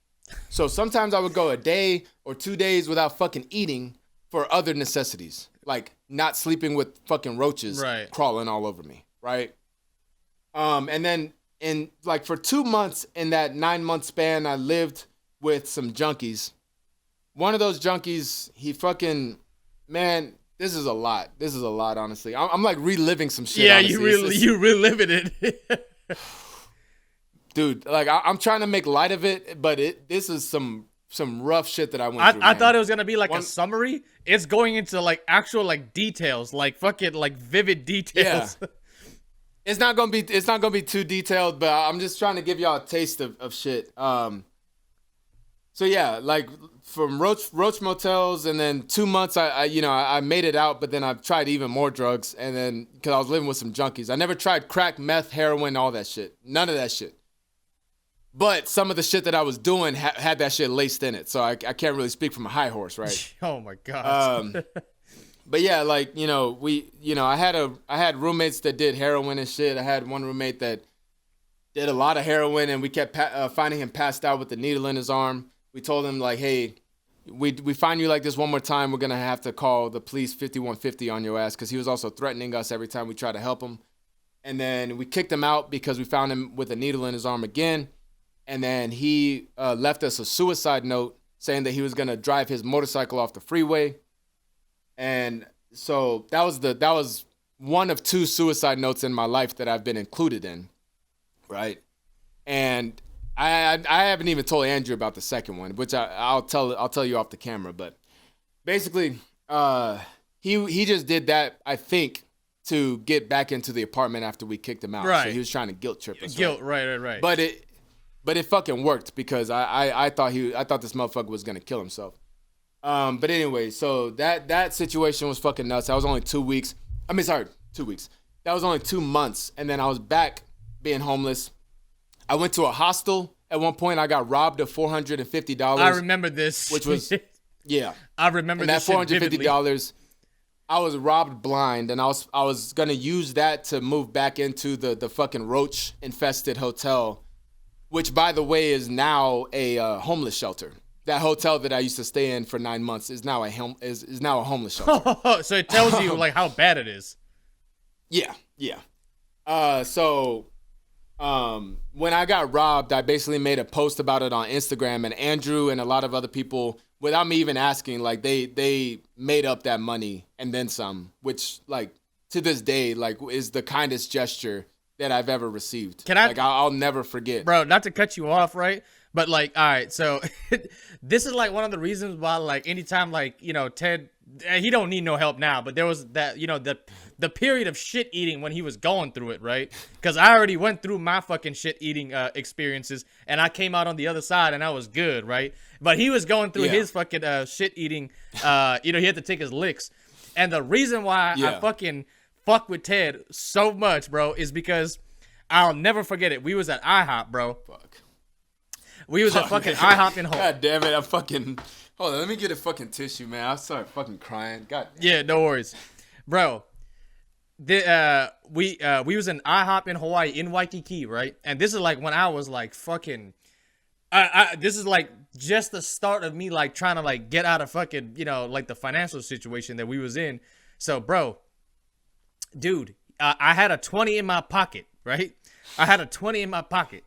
So sometimes I would go a day or 2 days without fucking eating for other necessities, like not sleeping with fucking roaches crawling all over me, right? And then in like for 2 months in that 9-month span, I lived with some junkies. One of those junkies, he fucking, man, this is a lot. This is a lot, honestly. I'm like reliving some shit. Yeah, honestly. you reliving it. Dude, like I'm trying to make light of it, but this is some rough shit that I went through. I thought it was gonna be like a summary. It's going into like actual like details, like fucking like vivid details. Yeah. It's not gonna be too detailed, but I'm just trying to give y'all a taste of shit. So yeah, like from roach motels, and then 2 months I made it out, but then I've tried even more drugs, and then because I was living with some junkies, I never tried crack, meth, heroin, all that shit, none of that shit. But some of the shit that I was doing had that shit laced in it, so I can't really speak from a high horse, right? Oh my god. But yeah, like I had roommates that did heroin and shit. I had one roommate that did a lot of heroin, and we kept finding him passed out with the needle in his arm. We told him like, hey, we find you like this one more time, we're gonna have to call the police 5150 on your ass, because he was also threatening us every time we tried to help him. And then we kicked him out because we found him with a needle in his arm again. And then he left us a suicide note saying that he was gonna drive his motorcycle off the freeway. And so that was one of 2 suicide notes in my life that I've been included in, right? And I haven't even told Andrew about the second one, which I'll tell you off the camera. But basically, he just did that, I think, to get back into the apartment after we kicked him out. Right. So he was trying to guilt trip us. Right. But it fucking worked, because I thought this motherfucker was gonna kill himself. But anyway, so that situation was fucking nuts. That was only 2 weeks. 2 weeks. That was only 2 months, and then I was back being homeless. I went to a hostel at one point. I got robbed of $450. I remember this. Which was, yeah. I remember this. And that $450, I was robbed blind, and I was gonna use that to move back into the fucking roach infested hotel, which, by the way, is now a homeless shelter. That hotel that I used to stay in for 9 months is now a homeless shelter. So it tells you like how bad it is. Yeah. So when I got robbed, I basically made a post about it on Instagram, and Andrew and a lot of other people, without me even asking, like they made up that money and then some, which like to this day like is the kindest gesture that I've ever received. I'll never forget. Bro, not to cut you off, right? But like, all right, so this is like one of the reasons why, like, anytime, like, Ted, he don't need no help now, but there was that, the period of shit eating when he was going through it, right? Because I already went through my fucking shit eating experiences, and I came out on the other side, and I was good, right? But he was going through his fucking shit eating, he had to take his licks. And the reason why I fucking fuck with Ted so much, bro, is because I'll never forget it. We was at IHOP, bro. Fuck. We was at fucking IHOP in Hope. God damn it, hold on, let me get a fucking tissue, man. I started fucking crying. God damn. Yeah, no worries. Bro, we was in IHOP in Hawaii, in Waikiki, right? And this is like when I was like fucking, This is like just the start of me like trying to like get out of fucking, like the financial situation that we was in. So, bro, dude, I had a 20 in my pocket, right? I had a 20 in my pocket.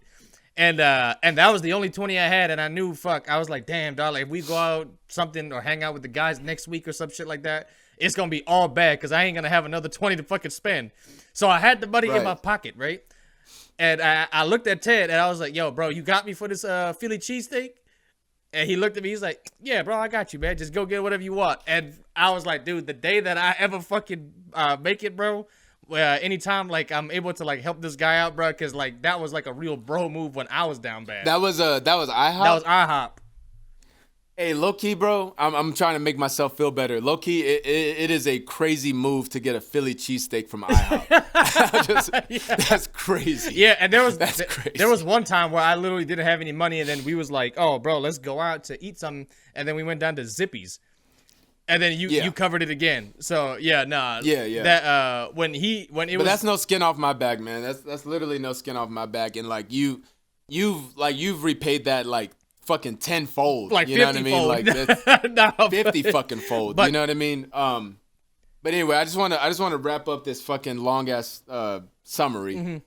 And that was the only 20 I had. And I knew, I was like, damn, dog, like, if we go out something or hang out with the guys next week or some shit like that, it's going to be all bad because I ain't going to have another 20 to fucking spend. So I had the money in my pocket, right? And I looked at Ted and I was like, yo, bro, you got me for this Philly cheesesteak? And he looked at me, he's like, yeah, bro, I got you, man. Just go get whatever you want. And I was like, dude, the day that I ever fucking make it, bro, anytime like I'm able to like help this guy out, bro, because like that was like a real bro move when I was down bad. That was IHOP? That was IHOP. Hey, low-key, bro, I'm trying to make myself feel better. Low-key, it is a crazy move to get a Philly cheesesteak from IHOP. That's crazy. Yeah, and there crazy. was one time where I literally didn't have any money, and then we was like, oh, bro, let's go out to eat something, and then we went down to Zippy's. And then you covered it again. So, yeah, nah. Yeah. That, But that's no skin off my back, man. That's literally no skin off my back. And, like, you've repaid that, like, fucking tenfold, like, you know what I mean? Like no, 50 fucking fold, you know what I mean? But anyway, I just want to wrap up this fucking long ass summary.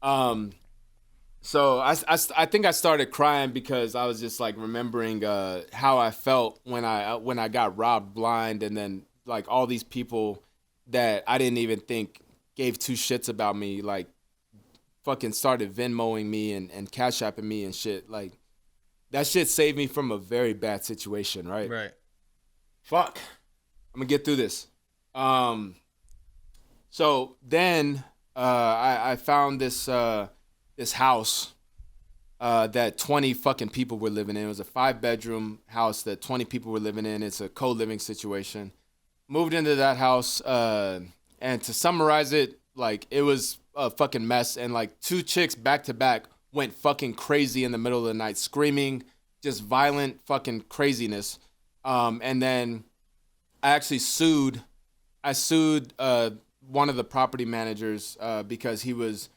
Mm-hmm. So I think I started crying because I was just like remembering how I felt when I got robbed blind, and then like all these people that I didn't even think gave two shits about me, like fucking started Venmoing me and Cash Apping me and shit. Like, that shit saved me from a very bad situation, right? Right. Fuck. I'm gonna get through this. So then I found this house that 20 fucking people were living in. It was a 5-bedroom house that 20 people were living in. It's a co-living situation. Moved into that house, and to summarize it, like, it was a fucking mess. And like 2 chicks back to back went fucking crazy in the middle of the night, screaming, just violent fucking craziness. And then I actually sued one of the property managers because he was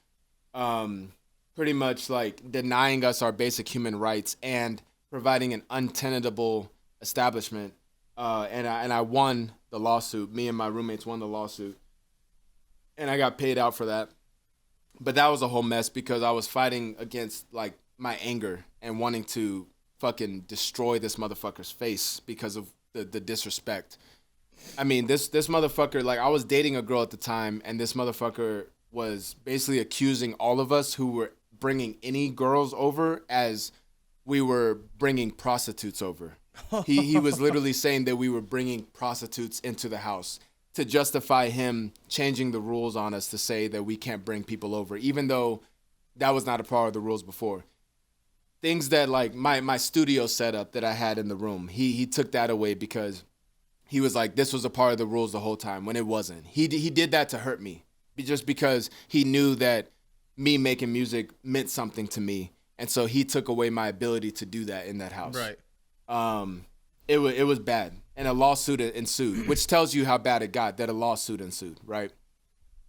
pretty much like denying us our basic human rights and providing an untenable establishment. And I won the lawsuit. Me and my roommates won the lawsuit, and I got paid out for that. But that was a whole mess because I was fighting against like my anger and wanting to fucking destroy this motherfucker's face because of the disrespect. I mean, this motherfucker, like, I was dating a girl at the time, and this motherfucker was basically accusing all of us who were bringing any girls over as we were bringing prostitutes over. He was literally saying that we were bringing prostitutes into the house to justify him changing the rules on us to say that we can't bring people over, even though that was not a part of the rules before. Things that, like, my studio setup that I had in the room, he took that away because he was like, this was a part of the rules the whole time, when it wasn't. He did that to hurt me, just because he knew that me making music meant something to me, and so he took away my ability to do that in that house. Right. It was bad, and a lawsuit ensued, which tells you how bad it got that a lawsuit ensued, right?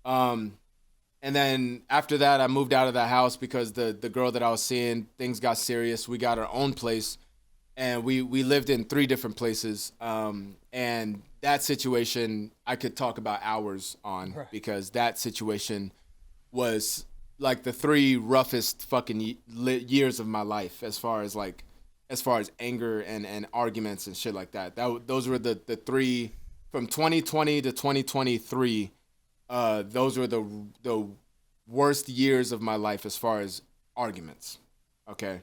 And then after that, I moved out of that house because the girl that I was seeing, things got serious. We got our own place, and we lived in 3 different places. And that situation I could talk about hours on, right, because that situation was like the 3 roughest fucking years of my life as far as anger and arguments and shit like that. Those were the 3 from 2020 to 2023. Those were the worst years of my life as far as arguments. Okay.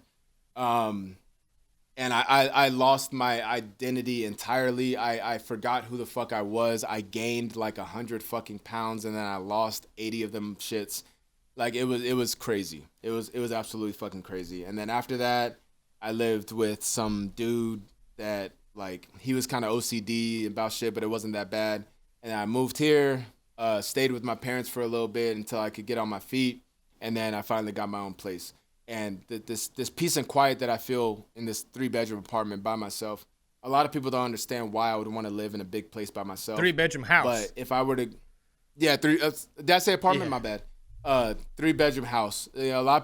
And I lost my identity entirely. I forgot who the fuck I was. I gained like 100 fucking pounds, and then I lost 80 of them shits. Like, it was crazy. It was absolutely fucking crazy. And then after that, I lived with some dude that, like, he was kind of OCD about shit, but it wasn't that bad. And I moved here, stayed with my parents for a little bit until I could get on my feet, and then I finally got my own place. And this peace and quiet that I feel in this 3-bedroom apartment by myself, a lot of people don't understand why I would want to live in a big place by myself. 3-bedroom house. But if I were to, did I say apartment? Yeah. My bad. 3-bedroom house. You know, a lot of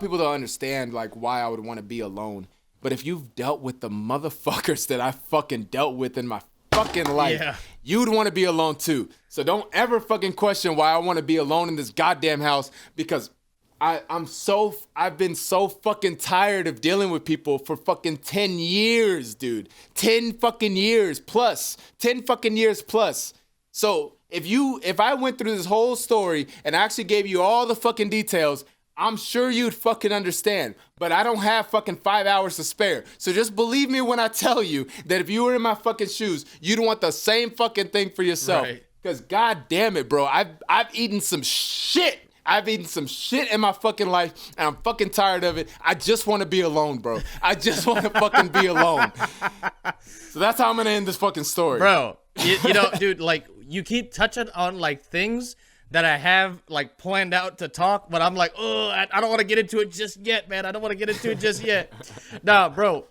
people don't understand like why I would want to be alone. But if you've dealt with the motherfuckers that I fucking dealt with in my fucking life, you'd want to be alone too. So don't ever fucking question why I want to be alone in this goddamn house, because I've been so fucking tired of dealing with people for fucking 10 years, dude. 10 fucking years plus. 10 fucking years plus. So if I went through this whole story and actually gave you all the fucking details, I'm sure you'd fucking understand. But I don't have fucking 5 hours to spare. So just believe me when I tell you that if you were in my fucking shoes, you'd want the same fucking thing for yourself. Right. Because god damn it, bro, I've eaten some shit. I've eaten some shit in my fucking life, and I'm fucking tired of it. I just want to be alone, bro. I just want to fucking be alone. So that's how I'm gonna end this fucking story, bro. You know, dude, like you keep touching on like things that I have like planned out to talk, but I'm like, oh, I don't want to get into it just yet, man. I don't want to get into it just yet. Nah, bro.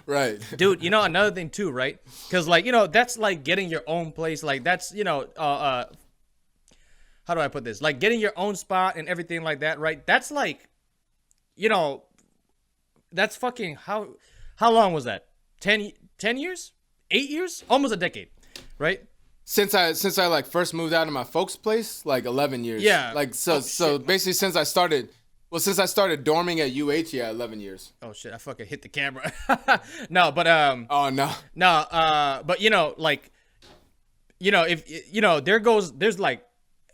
Right. Dude, you know, another thing too, right? Because like, you know, that's like getting your own place. Like that's, you know, how do I put this? Like getting your own spot and everything like that, right? That's like, you know, that's fucking, how long was that? 10 years? 8 years? Almost a decade, right? Since I like first moved out of my folks' place, like 11 years. Yeah. Like so basically since I started dorming at UH, 11 years. Oh shit, I fucking hit the camera. No, but Oh no. No, but you know, like, you know, if you know, there's like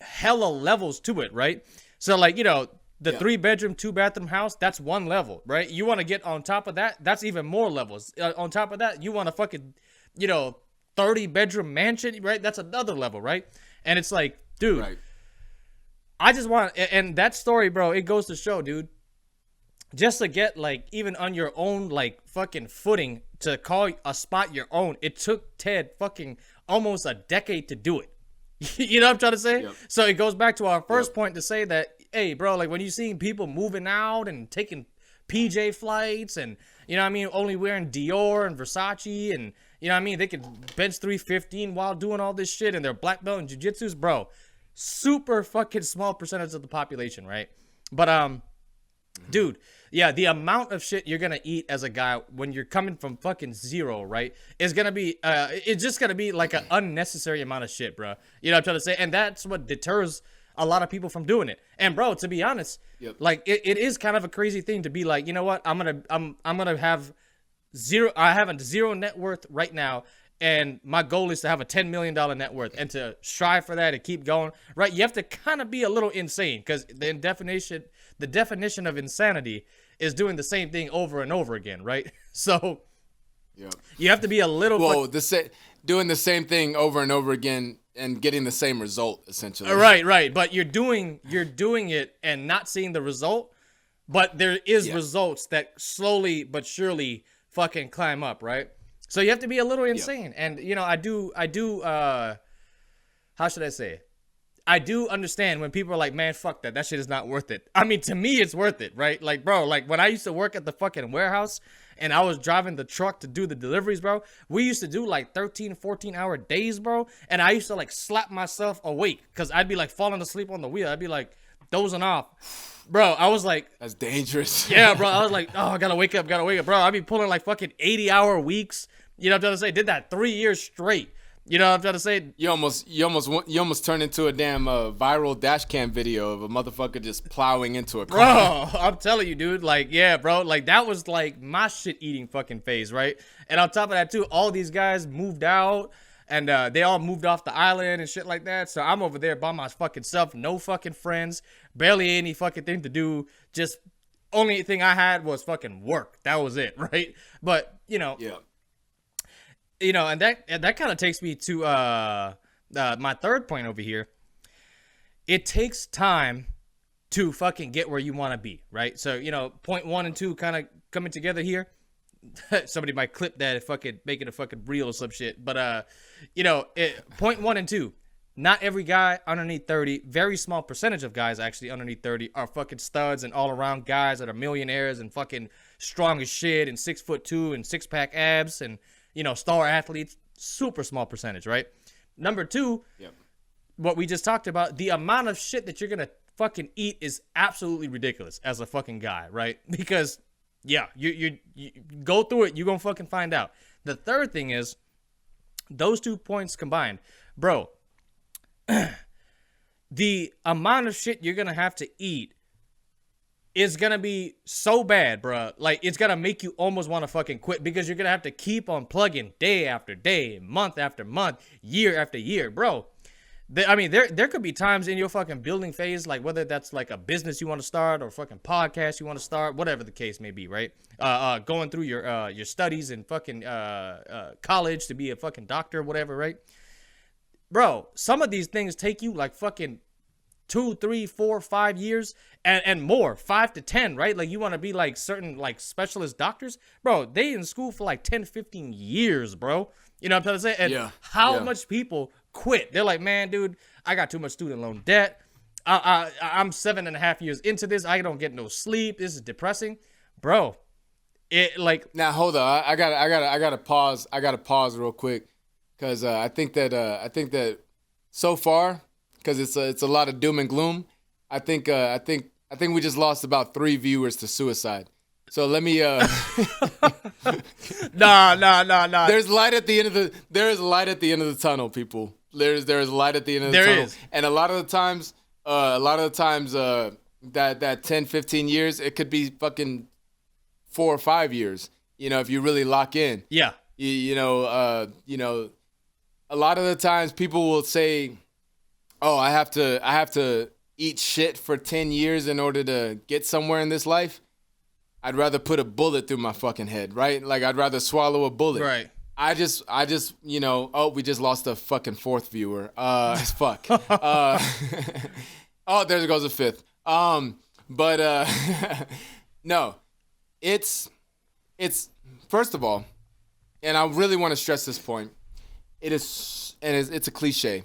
hella levels to it, right? So like, you know, the 3-bedroom, 2-bathroom house, that's one level, right? You want to get on top of that, that's even more levels. On top of that, you want to fucking, you know, 30-bedroom mansion, right? That's another level, right? And it's like, dude, right. I just want, and that story, bro, it goes to show, dude, just to get like even on your own like fucking footing to call a spot your own, it took Ted fucking almost a decade to do it. You know what I'm trying to say? Yep. So it goes back to our first point to say that, hey, bro, like when you see people moving out and taking PJ flights and, you know what I mean, only wearing Dior and Versace and, you know what I mean, they can bench 315 while doing all this shit and they're black belt in jiu-jitsus, bro. Super fucking small percentage of the population, right? But, dude, yeah, the amount of shit you're gonna eat as a guy when you're coming from fucking zero, right, is gonna be, it's just gonna be like an unnecessary amount of shit, bro. You know what I'm trying to say? And that's what deters a lot of people from doing it. And bro, to be honest, like it is kind of a crazy thing to be like, you know what, I'm gonna have I have a zero net worth right now, and my goal is to have a $10 million net worth and to strive for that and keep going, right? You have to kind of be a little insane, because the definition of insanity is doing the same thing over and over again, right? So you have to be a little doing the same thing over and over again and getting the same result, essentially. Right. But you're doing it and not seeing the result, but there is results that slowly but surely fucking climb up, right? So you have to be a little insane. And you know, I do how should I say? I do understand when people are like, man, fuck that shit is not worth it. I mean, to me, it's worth it, right? Like, bro, like when I used to work at the fucking warehouse and I was driving the truck to do the deliveries, bro, we used to do like 13, 14-hour days, bro. And I used to like slap myself awake because I'd be like falling asleep on the wheel. I'd be like dozing off. Bro, I was like... That's dangerous. Yeah, bro. I was like, oh, I gotta wake up. Bro, I'd be pulling like fucking 80-hour weeks. You know what I'm trying to say? Did that 3 years straight. You know what I'm trying to say? You almost turned into a damn viral dash cam video of a motherfucker just plowing into a car. Bro, I'm telling you, dude. Like, yeah, bro. Like, that was like my shit eating fucking phase, right? And on top of that, too, all these guys moved out and they all moved off the island and shit like that. So I'm over there by my fucking self. No fucking friends. Barely any fucking thing to do. Just only thing I had was fucking work. That was it, right? But, you know. Yeah. You know, and that kind of takes me to my third point over here. It takes time to fucking get where you want to be, right? So, you know, point 1 and 2 kind of coming together here. Somebody might clip that and fucking make it a fucking reel or some shit. But, you know, point 1 and 2, not every guy underneath 30, very small percentage of guys actually underneath 30 are fucking studs and all-around guys that are millionaires and fucking strong as shit and 6'2" and six-pack abs and, you know, star athletes. Super small percentage, right? Number 2, what we just talked about, the amount of shit that you're going to fucking eat is absolutely ridiculous as a fucking guy, right? Because yeah, you go through it, you're gonna fucking find out. The third thing is those 2 points combined, bro. The amount of shit you're gonna have to eat is gonna be so bad, bro. Like, it's gonna make you almost want to fucking quit, because you're gonna have to keep on plugging day after day, month after month, year after year, bro. I mean, there could be times in your fucking building phase, like whether that's like a business you want to start or fucking podcast you want to start, whatever the case may be, right? Going through your studies in fucking college to be a fucking doctor, whatever, right? Bro, some of these things take you like fucking 2, 3, 4, 5 years and more, 5 to 10, right? Like, you want to be like certain like specialist doctors, bro. They in school for like 10, 15 years, bro. You know what I'm trying to say? And how much people quit? They're like, man, dude, I got too much student loan debt. I'm 7.5 years into this. I don't get no sleep. This is depressing, bro. It like now. Hold on, I gotta pause. I gotta pause real quick, because I think that so far, because it's a lot of doom and gloom. I think we just lost about 3 viewers to suicide. So let me nah. There's light at the end of the tunnel, people. There's light at the end of the tunnel. There is. And a lot of the times that 10, 15 years, it could be fucking 4 or 5 years. You know, if you really lock in. Yeah. You know, a lot of the times people will say, "Oh, I have to eat shit for 10 years in order to get somewhere in this life." I'd rather put a bullet through my fucking head, right? Like, I'd rather swallow a bullet. Right. I just, you know, oh, we just lost a fucking 4th viewer. Fuck. Oh, there goes a 5th. But no, it's first of all, and I really want to stress this point. It's a cliche.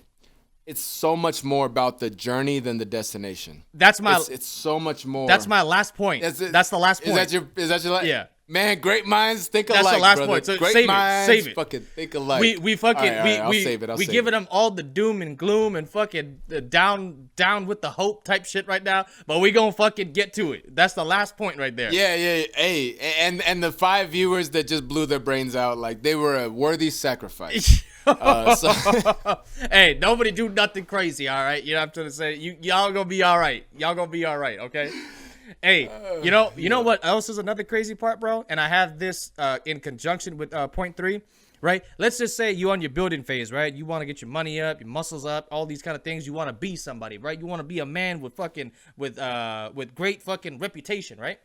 It's so much more about the journey than the destination. It's so much more. That's my last point. That's the last point. Is that your last? Yeah. Man, great minds think alike. That's the last brother. point. So great save minds it. Save it. Fucking think alike. We fucking all right, I'll save it. we giving them all the doom and gloom and fucking down with the hope type shit right now. But we gonna fucking get to it. That's the last point right there. Yeah. Hey, and the 5 viewers that just blew their brains out, like, they were a worthy sacrifice. Hey, nobody do nothing crazy, all right? You know what I'm trying to say? Y'all gonna be all right. Y'all gonna be all right, okay? Hey, you know what else is another crazy part, bro? And I have this in conjunction with point 3, right? Let's just say you on your building phase, right? You want to get your money up, your muscles up, all these kind of things. You want to be somebody, right? You want to be a man with fucking with great fucking reputation, right?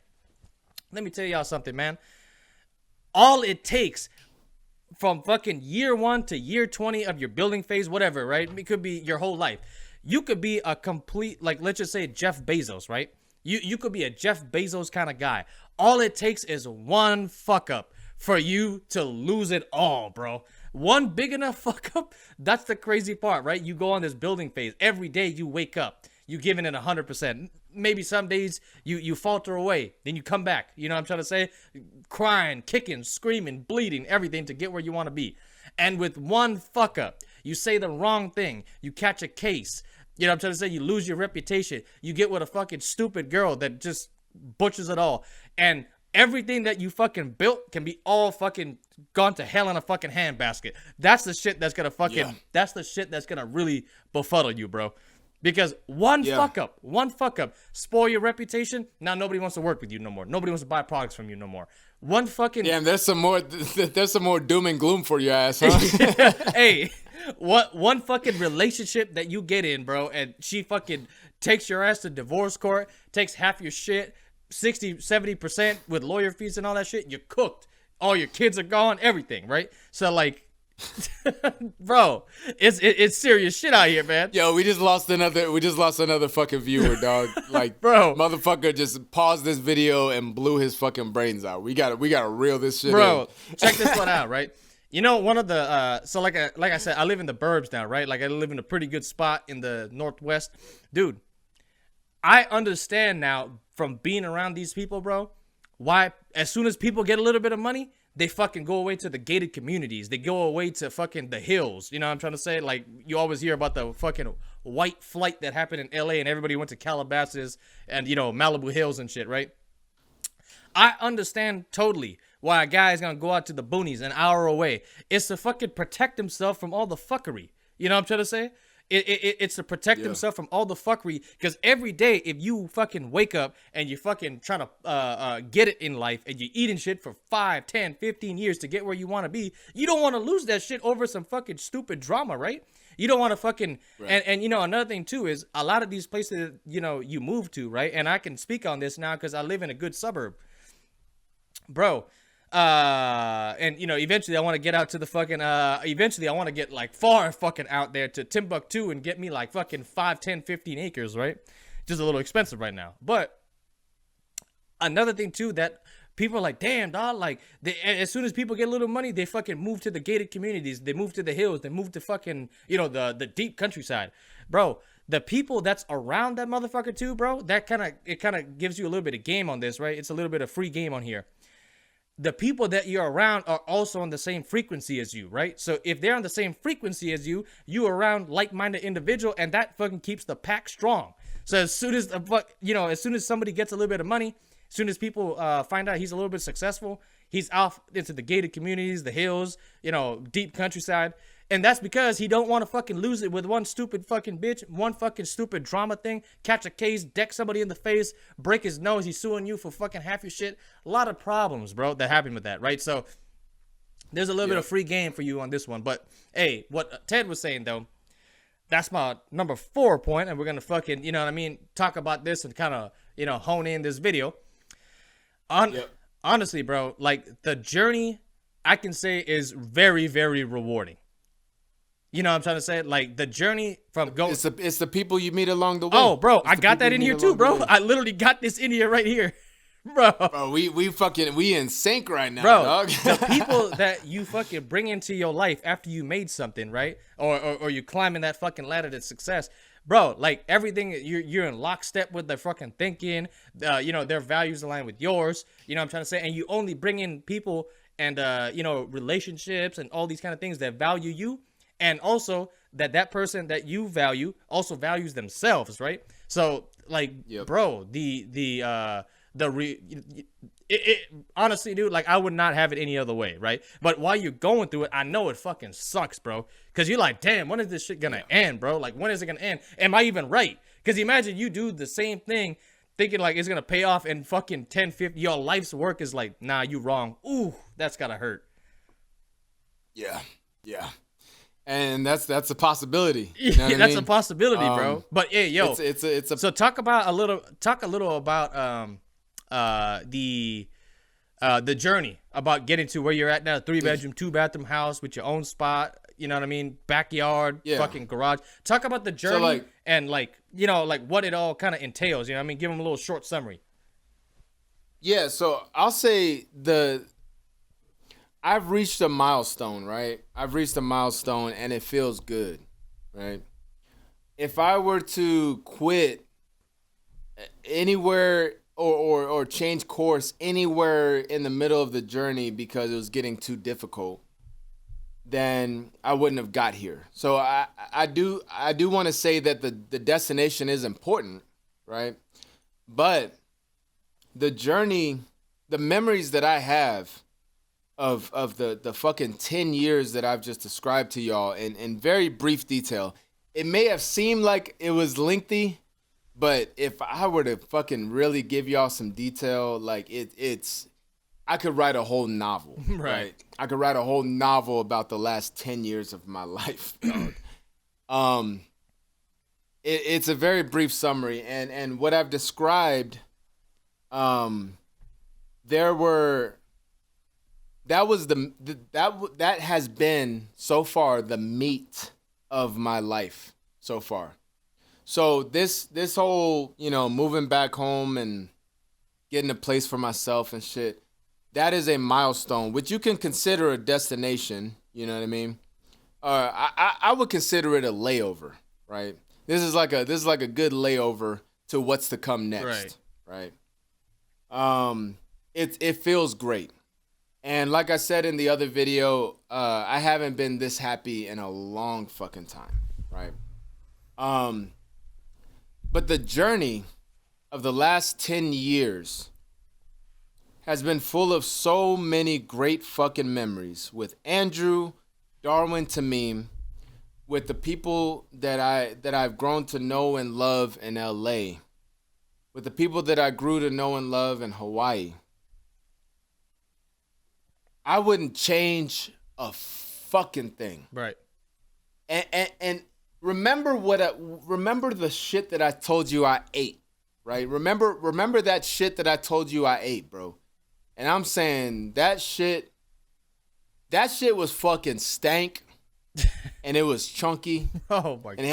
Let me tell y'all something, man. All it takes from fucking year 1 to year 20 of your building phase, whatever, right? It could be your whole life. You could be a complete, like, let's just say Jeff Bezos, right? You could be a Jeff Bezos kind of guy. All it takes is one fuck up for you to lose it all, bro. One big enough fuck up. That's the crazy part, right? You go on this building phase. Every day you wake up, you giving it 100%. Maybe some days you falter away. Then you come back. You know what I'm trying to say? Crying, kicking, screaming, bleeding, everything to get where you want to be. And with one fuck up, you say the wrong thing. You catch a case. You know what I'm trying to say? You lose your reputation. You get with a fucking stupid girl that just butchers it all. And everything that you fucking built can be all fucking gone to hell in a fucking handbasket. That's the shit that's gonna fucking, that's the shit that's gonna really befuddle you, bro. Because one fuck up, spoil your reputation. Now nobody wants to work with you no more. Nobody wants to buy products from you no more. One fucking... Yeah, and there's some more doom and gloom for your ass, huh? Hey, one fucking relationship that you get in, bro, and she fucking takes your ass to divorce court, takes half your shit, 60, 70% with lawyer fees and all that shit, you're cooked. All your kids are gone, everything, right? So, like, bro, it's serious shit out here, man. Yo, we just lost another fucking viewer, dog. Like, bro, motherfucker just paused this video and blew his fucking brains out. We gotta reel this shit bro, in. Check this one out, right? You know, one of the so like I said, I live in the burbs now, right? Like, I live in a pretty good spot in the Northwest. Dude, I understand now from being around these people, bro, why as soon as people get a little bit of money, they fucking go away to the gated communities. They go away to fucking the hills. You know what I'm trying to say? Like, you always hear about the fucking white flight that happened in LA and everybody went to Calabasas and, you know, Malibu Hills and shit, right? I understand totally why a guy is going to go out to the boonies an hour away. It's to fucking protect himself from all the fuckery. You know what I'm trying to say? It's to protect himself from all the fuckery, because every day if you fucking wake up and you're fucking trying to get it in life and you're eating shit for 5, 10, 15 years to get where you want to be, you don't want to lose that shit over some fucking stupid drama, right? You don't want to fucking and you know, another thing too is a lot of these places, you know, you move to, right? And I can speak on this now because I live in a good suburb, bro. And you know, eventually I want to get out to the fucking eventually I want to get like far fucking out there to Timbuktu and get me like fucking 5, 10, 15 acres, right? Just a little expensive right now. But another thing too, that people are like, damn, dog, like as soon as people get a little money, they fucking move to the gated communities, they move to the hills, they move to fucking, you know, the deep countryside. Bro, the people that's around that motherfucker too, bro, that kind of gives you a little bit of game on this, right? It's a little bit of free game on here. The people that you're around are also on the same frequency as you, right? So if they're on the same frequency as you, you're around like-minded individual, and that fucking keeps the pack strong. So as soon as as soon as somebody gets a little bit of money, as soon as people find out he's a little bit successful, he's off into the gated communities, the hills, you know, deep countryside. And that's because he don't want to fucking lose it with one stupid fucking bitch, one fucking stupid drama thing, catch a case, deck somebody in the face, break his nose, he's suing you for fucking half your shit. A lot of problems, bro, that happen with that, right? So there's a little bit of free game for you on this one. But hey, what Ted was saying though, that's my number 4 point, and we're gonna fucking, you know what I mean, talk about this and kind of, you know, hone in this video. Honestly, bro, like the journey, I can say, is very, very rewarding. You know what I'm trying to say? Like the journey from going. It's the people you meet along the way. Oh, bro, I got that in here too, bro. I literally got this in here right here, bro. Bro, we in sync right now, bro. dog. The people that you fucking bring into your life after you made something, right? Or you climbing that fucking ladder to success, bro. Like everything, you're in lockstep with their fucking thinking. You know, their values align with yours. You know what I'm trying to say? And you only bring in people and you know, relationships and all these kind of things that value you. And also that person that you value also values themselves, right? So like, bro, honestly, dude, like I would not have it any other way, right? But while you're going through it, I know it fucking sucks, bro. Cause you're like, damn, when is this shit gonna end, bro? Like, when is it gonna end? Am I even right? Cause imagine you do the same thing thinking like it's gonna pay off in fucking 10, 50, your life's work is like, nah, you wrong. Ooh, that's gotta hurt. Yeah. And that's a possibility. You know that's I mean? a possibility, bro. But hey, yo, it's a so talk a little about the journey about getting to where you're at now, 3-bedroom, 2-bathroom house with your own spot. You know what I mean? Backyard, fucking garage. Talk about the journey, so and like, you know, like what it all kind of entails. You know what I mean? Give them a little short summary. Yeah. So I'll say I've reached a milestone, right? I've reached a milestone and it feels good, right? If I were to quit anywhere or change course anywhere in the middle of the journey because it was getting too difficult, then I wouldn't have got here. So I do want to say that the destination is important, right? But the journey, the memories that I have of the fucking 10 years that I've just described to y'all in very brief detail. It may have seemed like it was lengthy, but if I were to fucking really give y'all some detail, like it's I could write a whole novel, right? I could write a whole novel about the last 10 years of my life, dog. It's a very brief summary, and what I've described, that has been so far the meat of my life so far. So this whole, you know, moving back home and getting a place for myself and shit, that is a milestone, which you can consider a destination. You know what I mean? I would consider it a layover, right? This is like a good layover to what's to come next, right? it feels great. And like I said in the other video, I haven't been this happy in a long fucking time, right? But the journey of the last 10 years has been full of so many great fucking memories with Andrew, Darwin, Tamim, with the people that I've grown to know and love in LA, with the people that I grew to know and love in Hawaii. I wouldn't change a fucking thing. Right. And remember remember the shit that I told you I ate, right? Remember that shit that I told you I ate, bro. And I'm saying that shit was fucking stank, and it was chunky. Oh my god. And it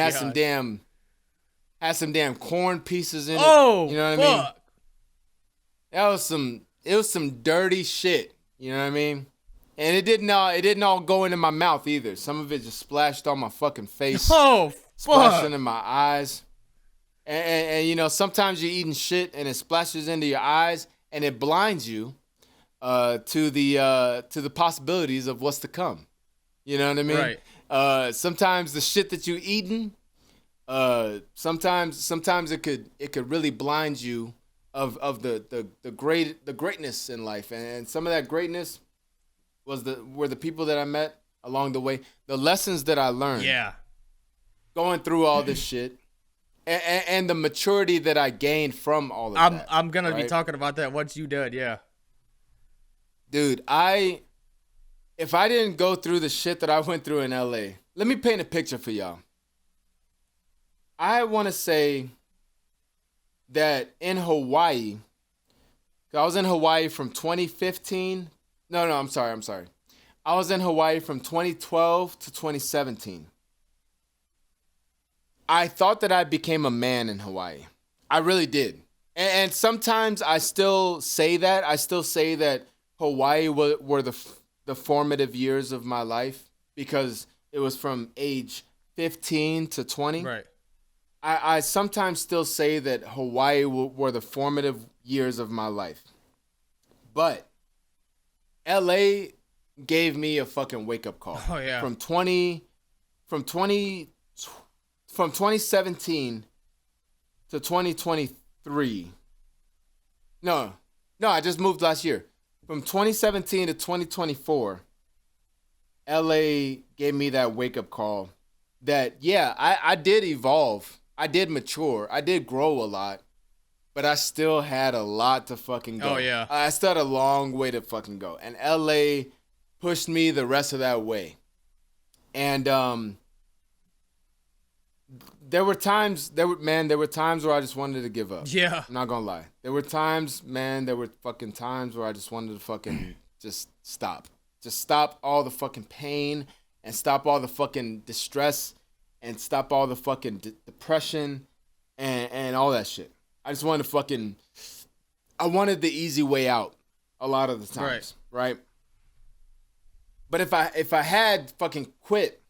had some damn corn pieces in it. Oh, you know what I mean? fuck. It was some dirty shit. You know what I mean? And it didn't all go into my mouth either. Some of it just splashed on my fucking face. Oh, Splashed fuck. into my eyes. And you know, sometimes you're eating shit and it splashes into your eyes and it blinds you to the possibilities of what's to come. You know what I mean? Right. Sometimes the shit that you eating, sometimes it could really blind you of the greatness in life, and some of that greatness were the people that I met along the way, the lessons that I learned. Yeah. Going through all this shit, and the maturity that I gained from all of that. I'm gonna be right? talking about that once you done. Yeah. Dude, if I didn't go through the shit that I went through in LA, let me paint a picture for y'all. I want to say that in Hawaii, I was in Hawaii from 2015. No, I'm sorry. I was in Hawaii from 2012 to 2017. I thought that I became a man in Hawaii. I really did. And sometimes I still say that. I still say that Hawaii were the formative years of my life because it was from age 15 to 20. Right. I sometimes still say that Hawaii were the formative years of my life. But LA gave me a fucking wake-up call. Oh, yeah. From 2017 to 2023. No, I just moved last year. From 2017 to 2024, LA gave me that wake-up call that, yeah, I did evolve. I did mature. I did grow a lot. But I still had a lot to fucking go. Oh, yeah. I still had a long way to fucking go. And LA pushed me the rest of that way. And there were times where I just wanted to give up. Yeah. I'm not gonna lie. There were fucking times where I just wanted to fucking just stop. Just stop all the fucking pain and stop all the fucking distress and stop all the fucking depression and all that shit. I just wanted to I wanted the easy way out a lot of the times, right? But if I had fucking quit,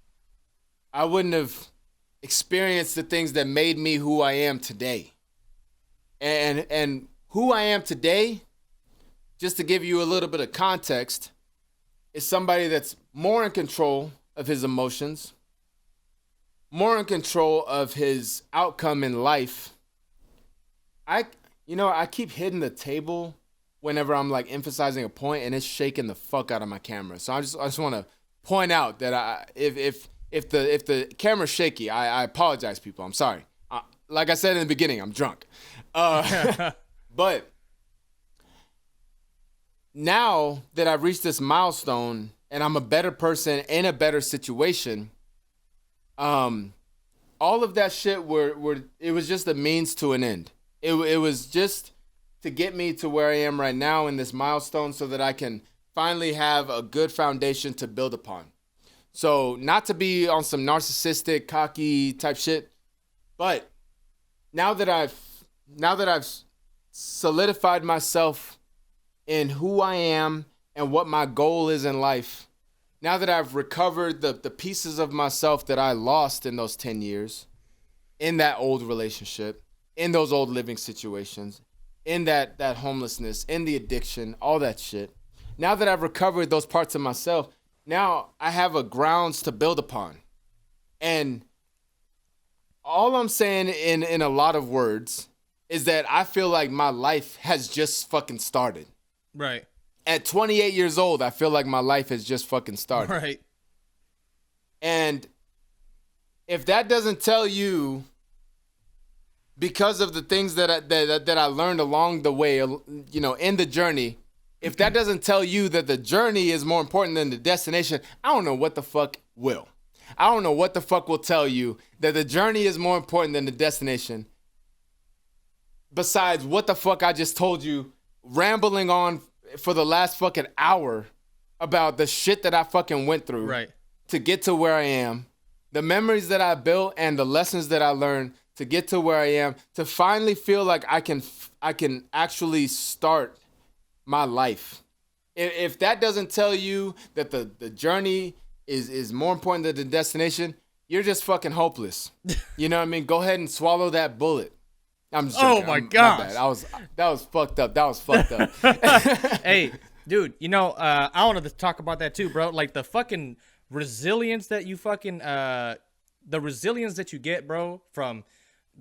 I wouldn't have experienced the things that made me who I am today. And who I am today, just to give you a little bit of context, is somebody that's more in control of his emotions, more in control of his outcome in life. I keep hitting the table whenever I'm like emphasizing a point, and it's shaking the fuck out of my camera. So I just want to point out that if the camera's shaky, I apologize, people. I'm sorry. Like I said in the beginning, I'm drunk. But now that I've reached this milestone and I'm a better person in a better situation, all of that shit it was just a means to an end. It was just to get me to where I am right now in this milestone so that I can finally have a good foundation to build upon. So not to be on some narcissistic, cocky type shit, but now that I've solidified myself in who I am and what my goal is in life, now that I've recovered the pieces of myself that I lost in those 10 years, in that old relationship, in those old living situations, in that homelessness, in the addiction, all that shit. Now that I've recovered those parts of myself, now I have a grounds to build upon. And all I'm saying in a lot of words is that I feel like my life has just fucking started. Right. At 28 years old, I feel like my life has just fucking started. Right. And if that doesn't tell you, because of the things that I learned along the way, you know, in the journey, if that doesn't tell you that the journey is more important than the destination, I don't know what the fuck will. I don't know what the fuck will tell you that the journey is more important than the destination. Besides what the fuck I just told you, rambling on for the last fucking hour about the shit that I fucking went through Right. to get to where I am, the memories that I built and the lessons that I learned to get to where I am, to finally feel like I can actually start my life. If that doesn't tell you that the journey is more important than the destination, you're just fucking hopeless. You know what I mean? Go ahead and swallow that bullet. I'm just joking. my gosh. bad. That was fucked up. That was fucked up. Hey, dude, you know, I wanted to talk about that too, bro. Like the fucking resilience that you fucking the resilience that you get, bro, from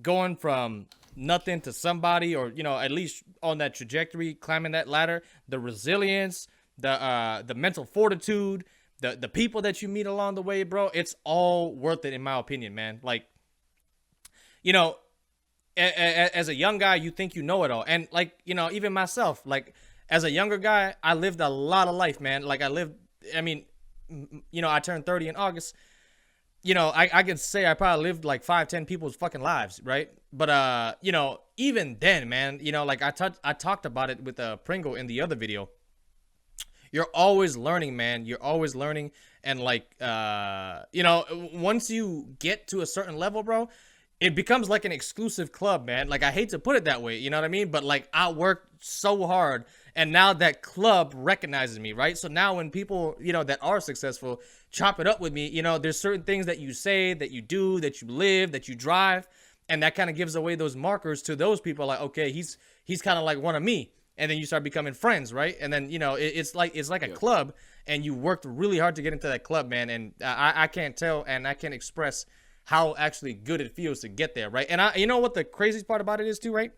going from nothing to somebody, or, you know, at least on that trajectory, climbing that ladder, the resilience, the mental fortitude, the people that you meet along the way, bro, it's all worth it in my opinion, man. Like, you know, as a young guy, you think you know it all. And like, you know, even myself, like as a younger guy, I lived a lot of life, man. Like I mean, you know, I turned 30 in August. You know, I can say I probably lived like 5-10 people's fucking lives, right? But you know, even then, man, you know, like I talked about it with Pringle in the other video. You're always learning, man. You're always learning, and like you know, once you get to a certain level, bro, it becomes like an exclusive club, man. Like, I hate to put it that way, you know what I mean? But like, I worked so hard, and now that club recognizes me, right? So now when people, you know, that are successful chop it up with me, you know, there's certain things that you say, that you do, that you live, that you drive, and that kind of gives away those markers to those people. Like, okay, he's kind of like one of me. And then you start becoming friends, right? And then, you know, it's like a club, and you worked really hard to get into that club, man. And I can't tell, and I can't express how actually good it feels to get there, right? And you know what the craziest part about it is too, right?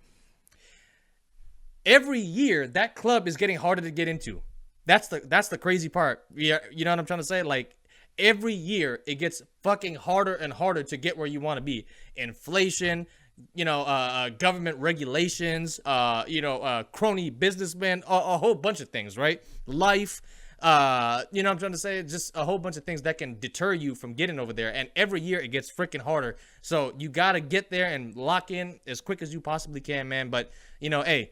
Every year that club is getting harder to get into. That's the crazy part. Yeah, you know what I'm trying to say? Like, every year it gets fucking harder and harder to get where you want to be. Inflation, you know, government regulations, you know, crony businessmen, a whole bunch of things, right? Life, you know what I'm trying to say? Just a whole bunch of things that can deter you from getting over there. And every year it gets freaking harder. So you got to get there and lock in as quick as you possibly can, man. But, you know, hey,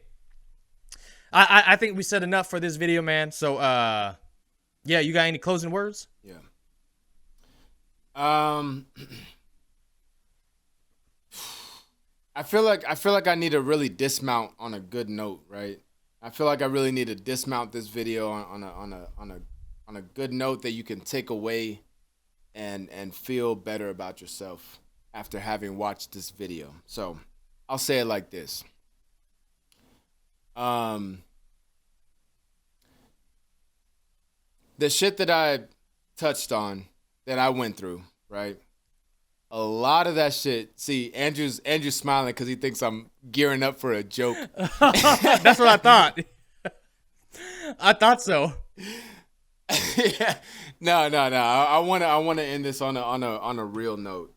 I think we said enough for this video, man. So, yeah, you got any closing words? Yeah. I feel like I need to really dismount on a good note, right? I feel like I really need to dismount this video on a good note that you can take away and feel better about yourself after having watched this video. So I'll say it like this. The shit that I touched on, that I went through, right? A lot of that shit. See, Andrew's smiling because he thinks I'm gearing up for a joke. That's what I thought. I thought so. Yeah. No. I wanna end this on a real note.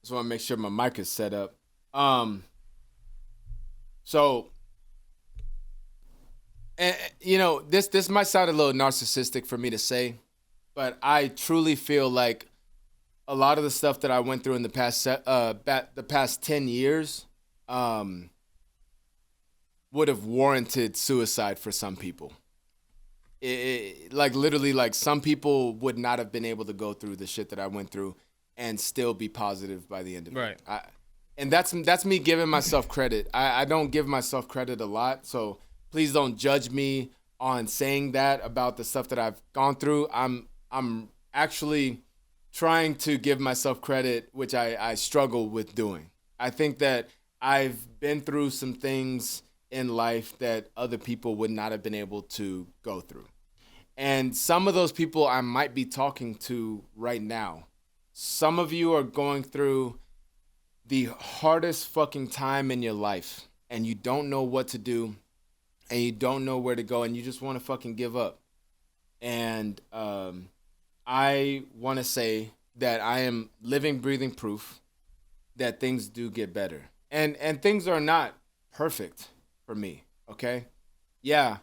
Just want to make sure my mic is set up. So, and you know, this might sound a little narcissistic for me to say, but I truly feel like a lot of the stuff that I went through in the past 10 years would have warranted suicide for some people. Like, literally, like, some people would not have been able to go through the shit that I went through and still be positive by the end of it. Right. And that's me giving myself credit. I don't give myself credit a lot, so please don't judge me on saying that about the stuff that I've gone through. I'm actually trying to give myself credit, which I struggle with doing. I think that I've been through some things in life that other people would not have been able to go through. And some of those people I might be talking to right now. Some of you are going through the hardest fucking time in your life and you don't know what to do and you don't know where to go and you just want to fucking give up. And I want to say that I am living, breathing proof that things do get better. And things are not perfect for me, okay? Yeah,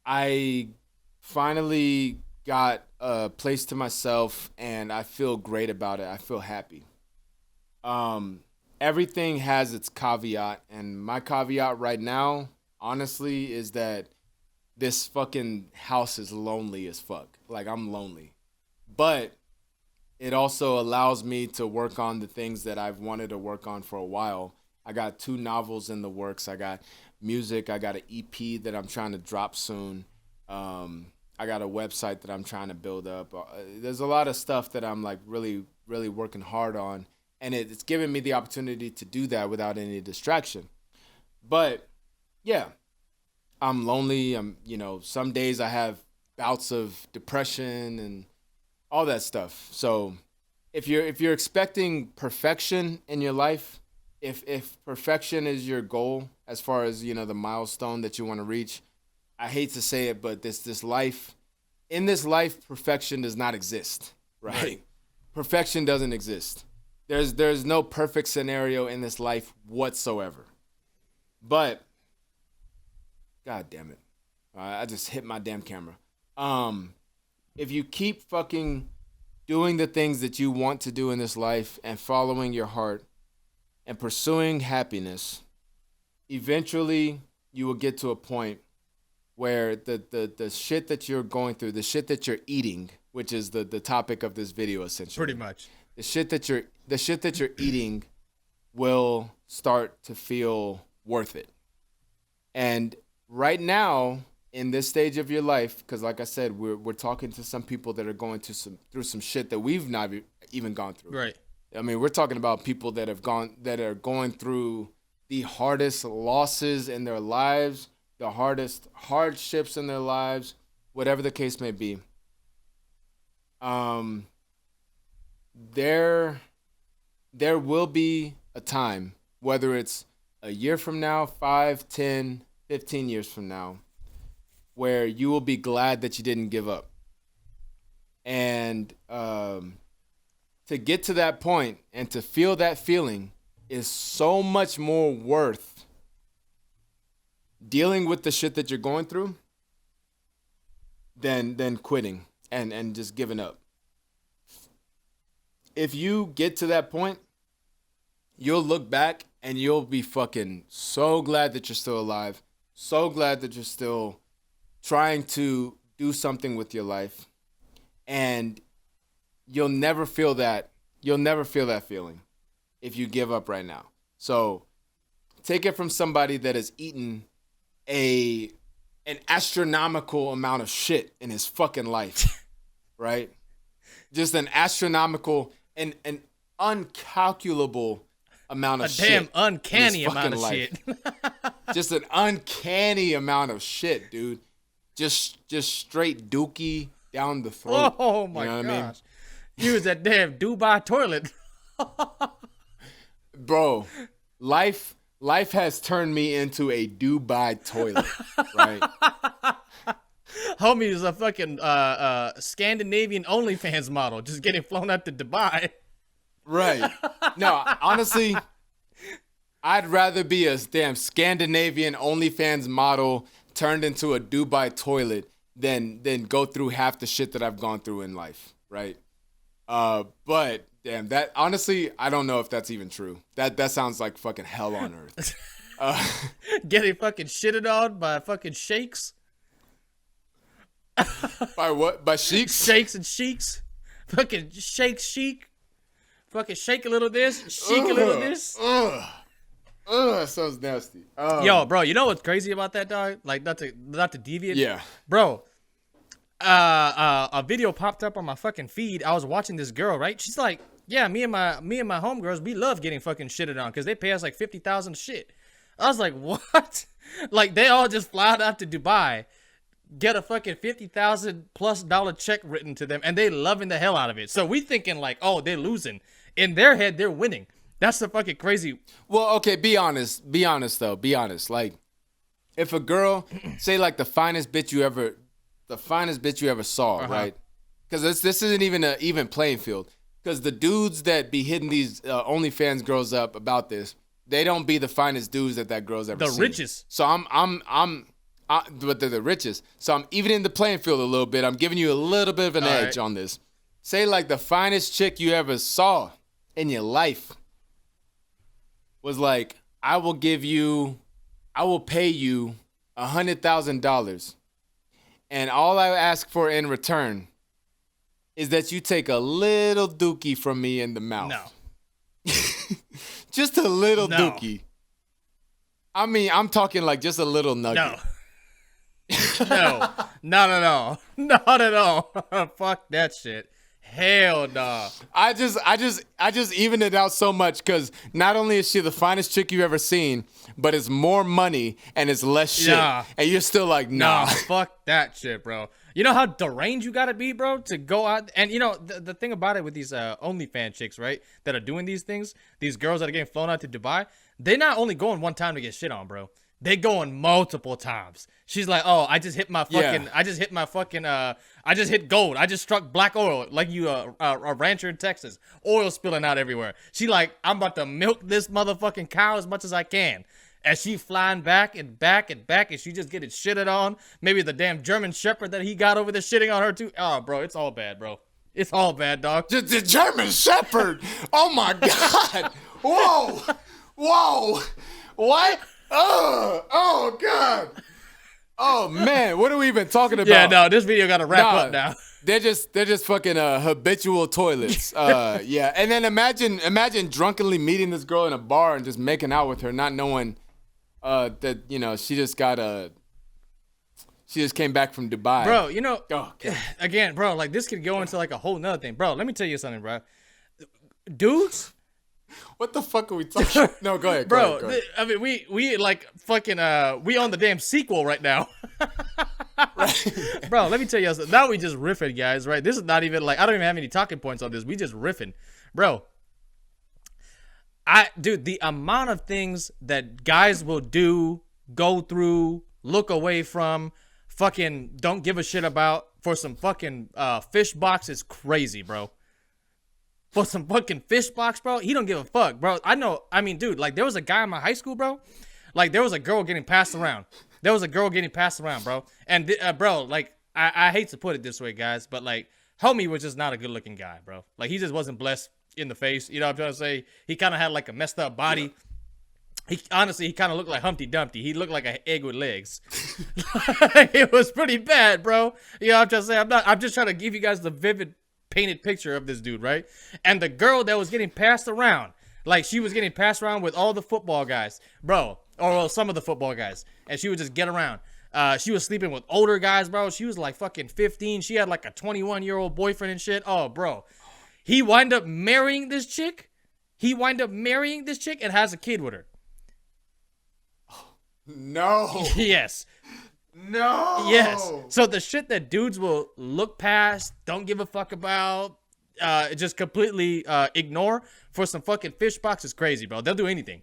I finally got a place to myself and I feel great about it. I feel happy. Everything has its caveat, and my caveat right now, honestly, is that this fucking house is lonely as fuck. Like, I'm lonely. But it also allows me to work on the things that I've wanted to work on for a while. I got 2 novels in the works. I got music. I got an EP that I'm trying to drop soon. I got a website that I'm trying to build up. There's a lot of stuff that I'm like really, really working hard on. And it's given me the opportunity to do that without any distraction. But yeah, I'm lonely. Some days I have bouts of depression and all that stuff. So if you're expecting perfection in your life, if perfection is your goal as far as, the milestone that you want to reach, I hate to say it, but this life, in this life, perfection does not exist, right? Perfection doesn't exist. There's no perfect scenario in this life whatsoever. But, God damn it. I just hit my damn camera. If you keep fucking doing the things that you want to do in this life and following your heart and pursuing happiness, eventually you will get to a point where the shit that you're going through, the shit that you're eating, which is the topic of this video essentially. Pretty much. The shit that you're eating will start to feel worth it. And right now, in this stage of your life, because like I said, we're talking to some people that are going through some shit that we've not even gone through. Right. I mean, we're talking about people that are going through the hardest losses in their lives, the hardest hardships in their lives, whatever the case may be. There will be a time, whether it's a year from now, 5, 10, 15 years from now, where you will be glad that you didn't give up. And to get to that point and to feel that feeling is so much more worth dealing with the shit that you're going through than quitting and just giving up. If you get to that point, you'll look back and you'll be fucking so glad that you're still alive, so glad that you're still trying to do something with your life, and you'll never feel that feeling if you give up right now. So take it from somebody that has eaten an astronomical amount of shit in his fucking life, right? Just an astronomical and an uncalculable amount of shit. A damn uncanny amount of life. shit. Just an uncanny amount of shit, dude. Just straight dookie down the throat. Oh my gosh. I mean? Use that damn Dubai toilet. Bro, life has turned me into a Dubai toilet, right? Homie is a fucking Scandinavian OnlyFans model, just getting flown out to Dubai. Right. No, honestly, I'd rather be a damn Scandinavian OnlyFans model turned into a Dubai toilet than go through half the shit that I've gone through in life, right? But damn, that honestly, I don't know if that's even true. That sounds like fucking hell on earth. Getting fucking shitted on by fucking sheiks. By what? By sheiks? Sheiks and sheiks. Fucking chic. Fucking shake a little this, shake a little this. That sounds nasty. Yo, bro, you know what's crazy about that, dog? Like, not to deviate. Yeah. Bro, a video popped up on my fucking feed. I was watching this girl, right? She's like, Yeah, me and my homegirls, we love getting fucking shitted on because they pay us like 50,000 shit. I was like, what? Like they all just fly out to Dubai, get a fucking $50,000+ check written to them, and they loving the hell out of it. So we thinking like, oh, they're losing. In their head, they're winning. That's the fucking crazy. Well, okay, be honest though. Be honest. Like, if a girl, say like the finest bitch you ever saw, right? Because this isn't even an even playing field. Because the dudes that be hitting these OnlyFans girls up about this, they don't be the finest dudes that girl's ever seen. The richest. So but they're the richest. So I'm evening the playing field a little bit. I'm giving you a little bit of an edge on this. Say like the finest chick you ever saw in your life was like, I will pay you $100,000, and all I ask for in return is that you take a little dookie from me in the mouth. No. Just a little dookie. I mean, I'm talking like just a little nugget. No. Not at all. Not at all. Fuck that shit. Hell no. I just even it out so much because not only is she the finest chick you've ever seen, but it's more money and it's less shit. Yeah. And you're still like, nah. Fuck that shit, bro. You know how deranged you gotta be, bro, to go out and you know the thing about it with these OnlyFans chicks, right, that are doing these things, these girls that are getting flown out to Dubai, they're not only going one time to get shit on, bro. They going multiple times. She's like, oh, I just hit gold. I just struck black oil, like you a rancher in Texas. Oil spilling out everywhere. She like, I'm about to milk this motherfucking cow as much as I can. And she flying back and back and back, and she just getting shitted on. Maybe the damn German Shepherd that he got over there shitting on her too. Oh, bro, it's all bad, bro. It's all bad, dog. The German Shepherd. Oh my God. Whoa. What? Oh God. Oh man, what are we even talking about? Yeah, no, this video got to wrap up now. They're just fucking habitual toilets. Yeah, and then imagine drunkenly meeting this girl in a bar and just making out with her, not knowing that she just came back from Dubai, bro. You know, again, bro, like this could go into like a whole nother thing, bro. Let me tell you something, bro. Dudes. What the fuck are we talking? No, go ahead, bro. Go ahead. I mean, we like fucking we on the damn sequel right now. Bro, let me tell you something. Now we just riffing, guys, right? This is not even like I don't even have any talking points on this. We just riffing. Bro. Dude, the amount of things that guys will do, go through, look away from, fucking don't give a shit about for some fucking fish box is crazy, bro. For some fucking fish box, bro, he don't give a fuck, bro. I mean, dude, like there was a guy in my high school, bro. Like there was a girl getting passed around. Bro. And bro, like I hate to put it this way, guys, but like homie was just not a good looking guy, bro. Like he just wasn't blessed in the face. You know what I'm trying to say? He kind of had like a messed up body. He kind of looked like Humpty Dumpty. He looked like an egg with legs. It was pretty bad, bro. You know what I'm trying to say? I'm just trying to give you guys the vivid painted picture of this dude, right? And the girl that was getting passed around, like she was getting passed around with all the football guys, bro, or some of the football guys, and she would just get around. She was sleeping with older guys, bro. She was like fucking 15. She had like a 21-year-old boyfriend and shit. Oh, bro. He wind up marrying this chick and has a kid with her. No. Yes. No. Yes. So the shit that dudes will look past, don't give a fuck about, just completely ignore for some fucking fish box is crazy, bro. They'll do anything.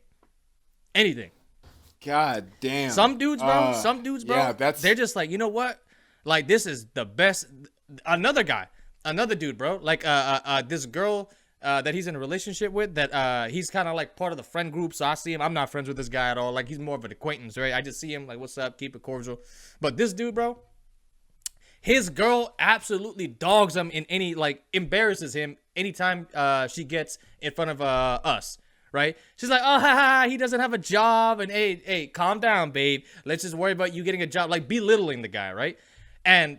Anything. God damn. Some dudes, bro. Yeah, they're just like, you know what? Like this is the best. Another dude, bro. Like this girl that he's in a relationship with that he's kind of like part of the friend group. So I see him. I'm not friends with this guy at all. Like he's more of an acquaintance, right? I just see him like, what's up? Keep it cordial. But this dude, bro, his girl absolutely dogs him in any, like embarrasses him anytime she gets in front of us. Right? She's like, oh, he doesn't have a job. And hey, calm down, babe. Let's just worry about you getting a job. Like belittling the guy, right? And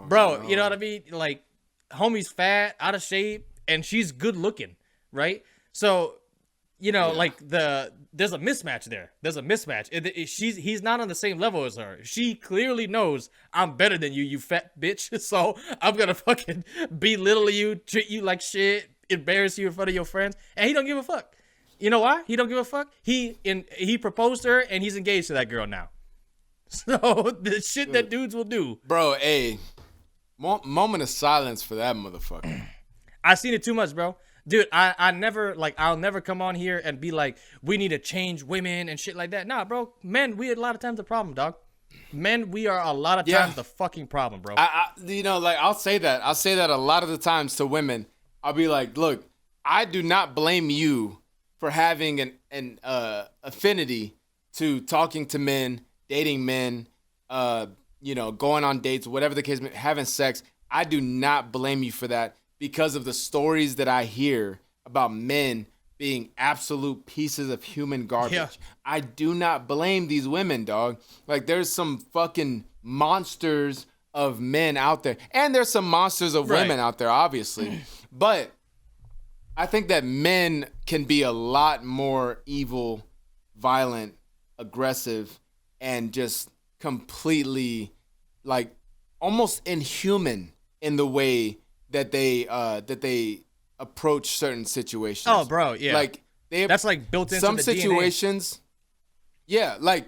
bro, you know what I mean? Like homie's fat, out of shape, and she's good looking, right? So, you know, like there's a mismatch there. He's not on the same level as her. She clearly knows I'm better than you, you fat bitch. So I'm gonna fucking belittle you, treat you like shit, embarrass you in front of your friends, and he don't give a fuck. You know why? He don't give a fuck. He proposed to her, and he's engaged to that girl now. So the shit that dudes will do. Bro, moment of silence for that motherfucker. I seen it too much, bro. Dude, I'll never come on here and be like, we need to change women and shit like that. Nah, bro. Men, we a lot of times the problem, dog. Men, we are a lot of times the fucking problem, bro. I'll say that. I'll say that a lot of the times to women. I'll be like, look, I do not blame you for having an affinity to talking to men, dating men, going on dates, whatever the case may be, having sex. I do not blame you for that because of the stories that I hear about men being absolute pieces of human garbage. Yeah. I do not blame these women, dog. Like, there's some fucking monsters of men out there. And there's some monsters of women out there, obviously. But I think that men can be a lot more evil, violent, aggressive, and just completely, like, almost inhuman in the way that they approach certain situations. Oh, bro, yeah. Like, that's like built into some the situations. DNA. Yeah, like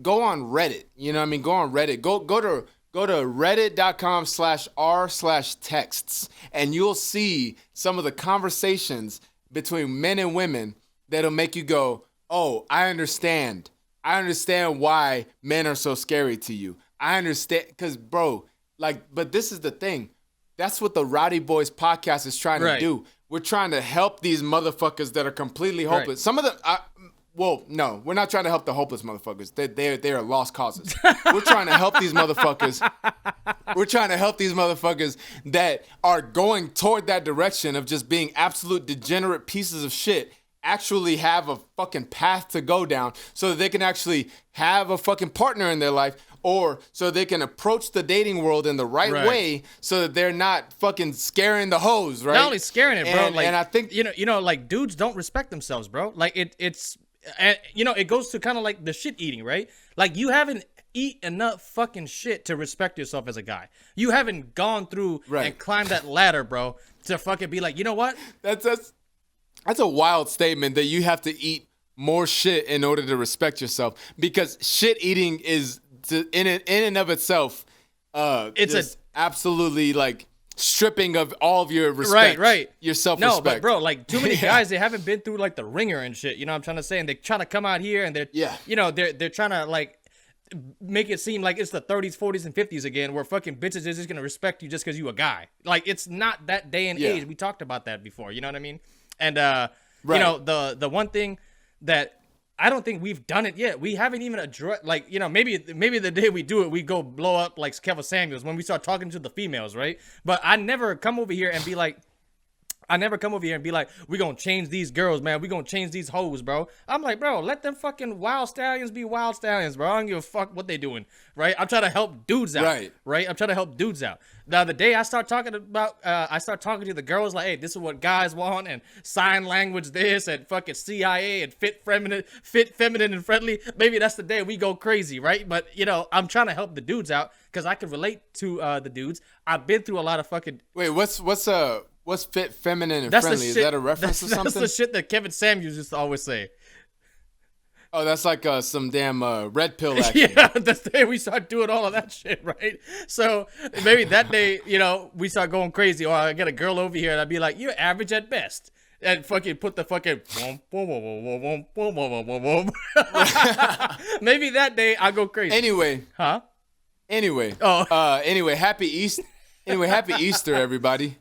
go on Reddit. You know what I mean? Go on Reddit. Go to reddit.com/r/texts, and you'll see some of the conversations between men and women that'll make you go, "Oh, I understand. I understand why men are so scary to you. I understand." Because, bro, but this is the thing. That's what the Rowdy Boys podcast is trying to do. We're trying to help these motherfuckers that are completely hopeless. Right. Some of them, no, we're not trying to help the hopeless motherfuckers. They are lost causes. We're trying to help these motherfuckers. We're trying to help these motherfuckers that are going toward that direction of just being absolute degenerate pieces of shit, actually have a fucking path to go down so that they can actually have a fucking partner in their life, or so they can approach the dating world in the right way so that they're not fucking scaring the hoes, right? Not only scaring it, bro. And I think, like, dudes don't respect themselves, bro. Like, it goes to kind of like the shit eating, right? Like, you haven't eat enough fucking shit to respect yourself as a guy. You haven't gone through and climbed that ladder, bro, to fucking be like, you know what? That's a wild statement that you have to eat more shit in order to respect yourself, because shit eating is in and of itself, it's absolutely like stripping of all of your respect, your self-respect. No, but bro, like, too many guys, they haven't been through like the ringer and shit. You know what I'm trying to say? And they're trying to come out here and they're trying to like make it seem like it's the 30s, 40s, and 50s again, where fucking bitches is just gonna respect you just because you a guy. Like, it's not that day and age. We talked about that before. You know what I mean? And the one thing that I don't think we've done it yet. We haven't even addressed, like, maybe the day we do it, we go blow up like Kevin Samuels when we start talking to the females, right? But I never come over here and be like, we gonna change these girls, man. We gonna change these hoes, bro. I'm like, bro, let them fucking wild stallions be wild stallions, bro. I don't give a fuck what they doing, right? I'm trying to help dudes out, right? I'm trying to help dudes out. Now, the day I start talking to the girls, like, hey, this is what guys want, and sign language this, and fucking CIA, and fit feminine and friendly. Maybe that's the day we go crazy, right? But, I'm trying to help the dudes out because I can relate to the dudes. I've been through a lot of fucking. Wait, what's fit, feminine, and friendly? Is that a reference to something? That's the shit that Kevin Samuels used to always say. Oh, that's like some damn red pill action. Yeah, that's the day we start doing all of that shit, right? So maybe that day, we start going crazy. Or I get a girl over here and I'd be like, you're average at best. And fucking put the fucking maybe that day I go crazy. Anyway. Anyway, happy Easter, everybody.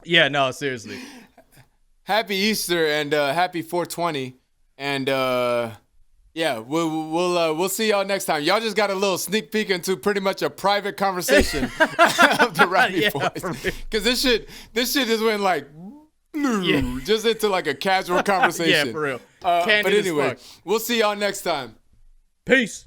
Yeah, no, seriously. Happy Easter and happy 420. And we'll see y'all next time. Y'all just got a little sneak peek into pretty much a private conversation of the Rowdy Boys. Because this shit just went like just into like a casual conversation. Yeah, for real. But anyway, we'll see y'all next time. Peace.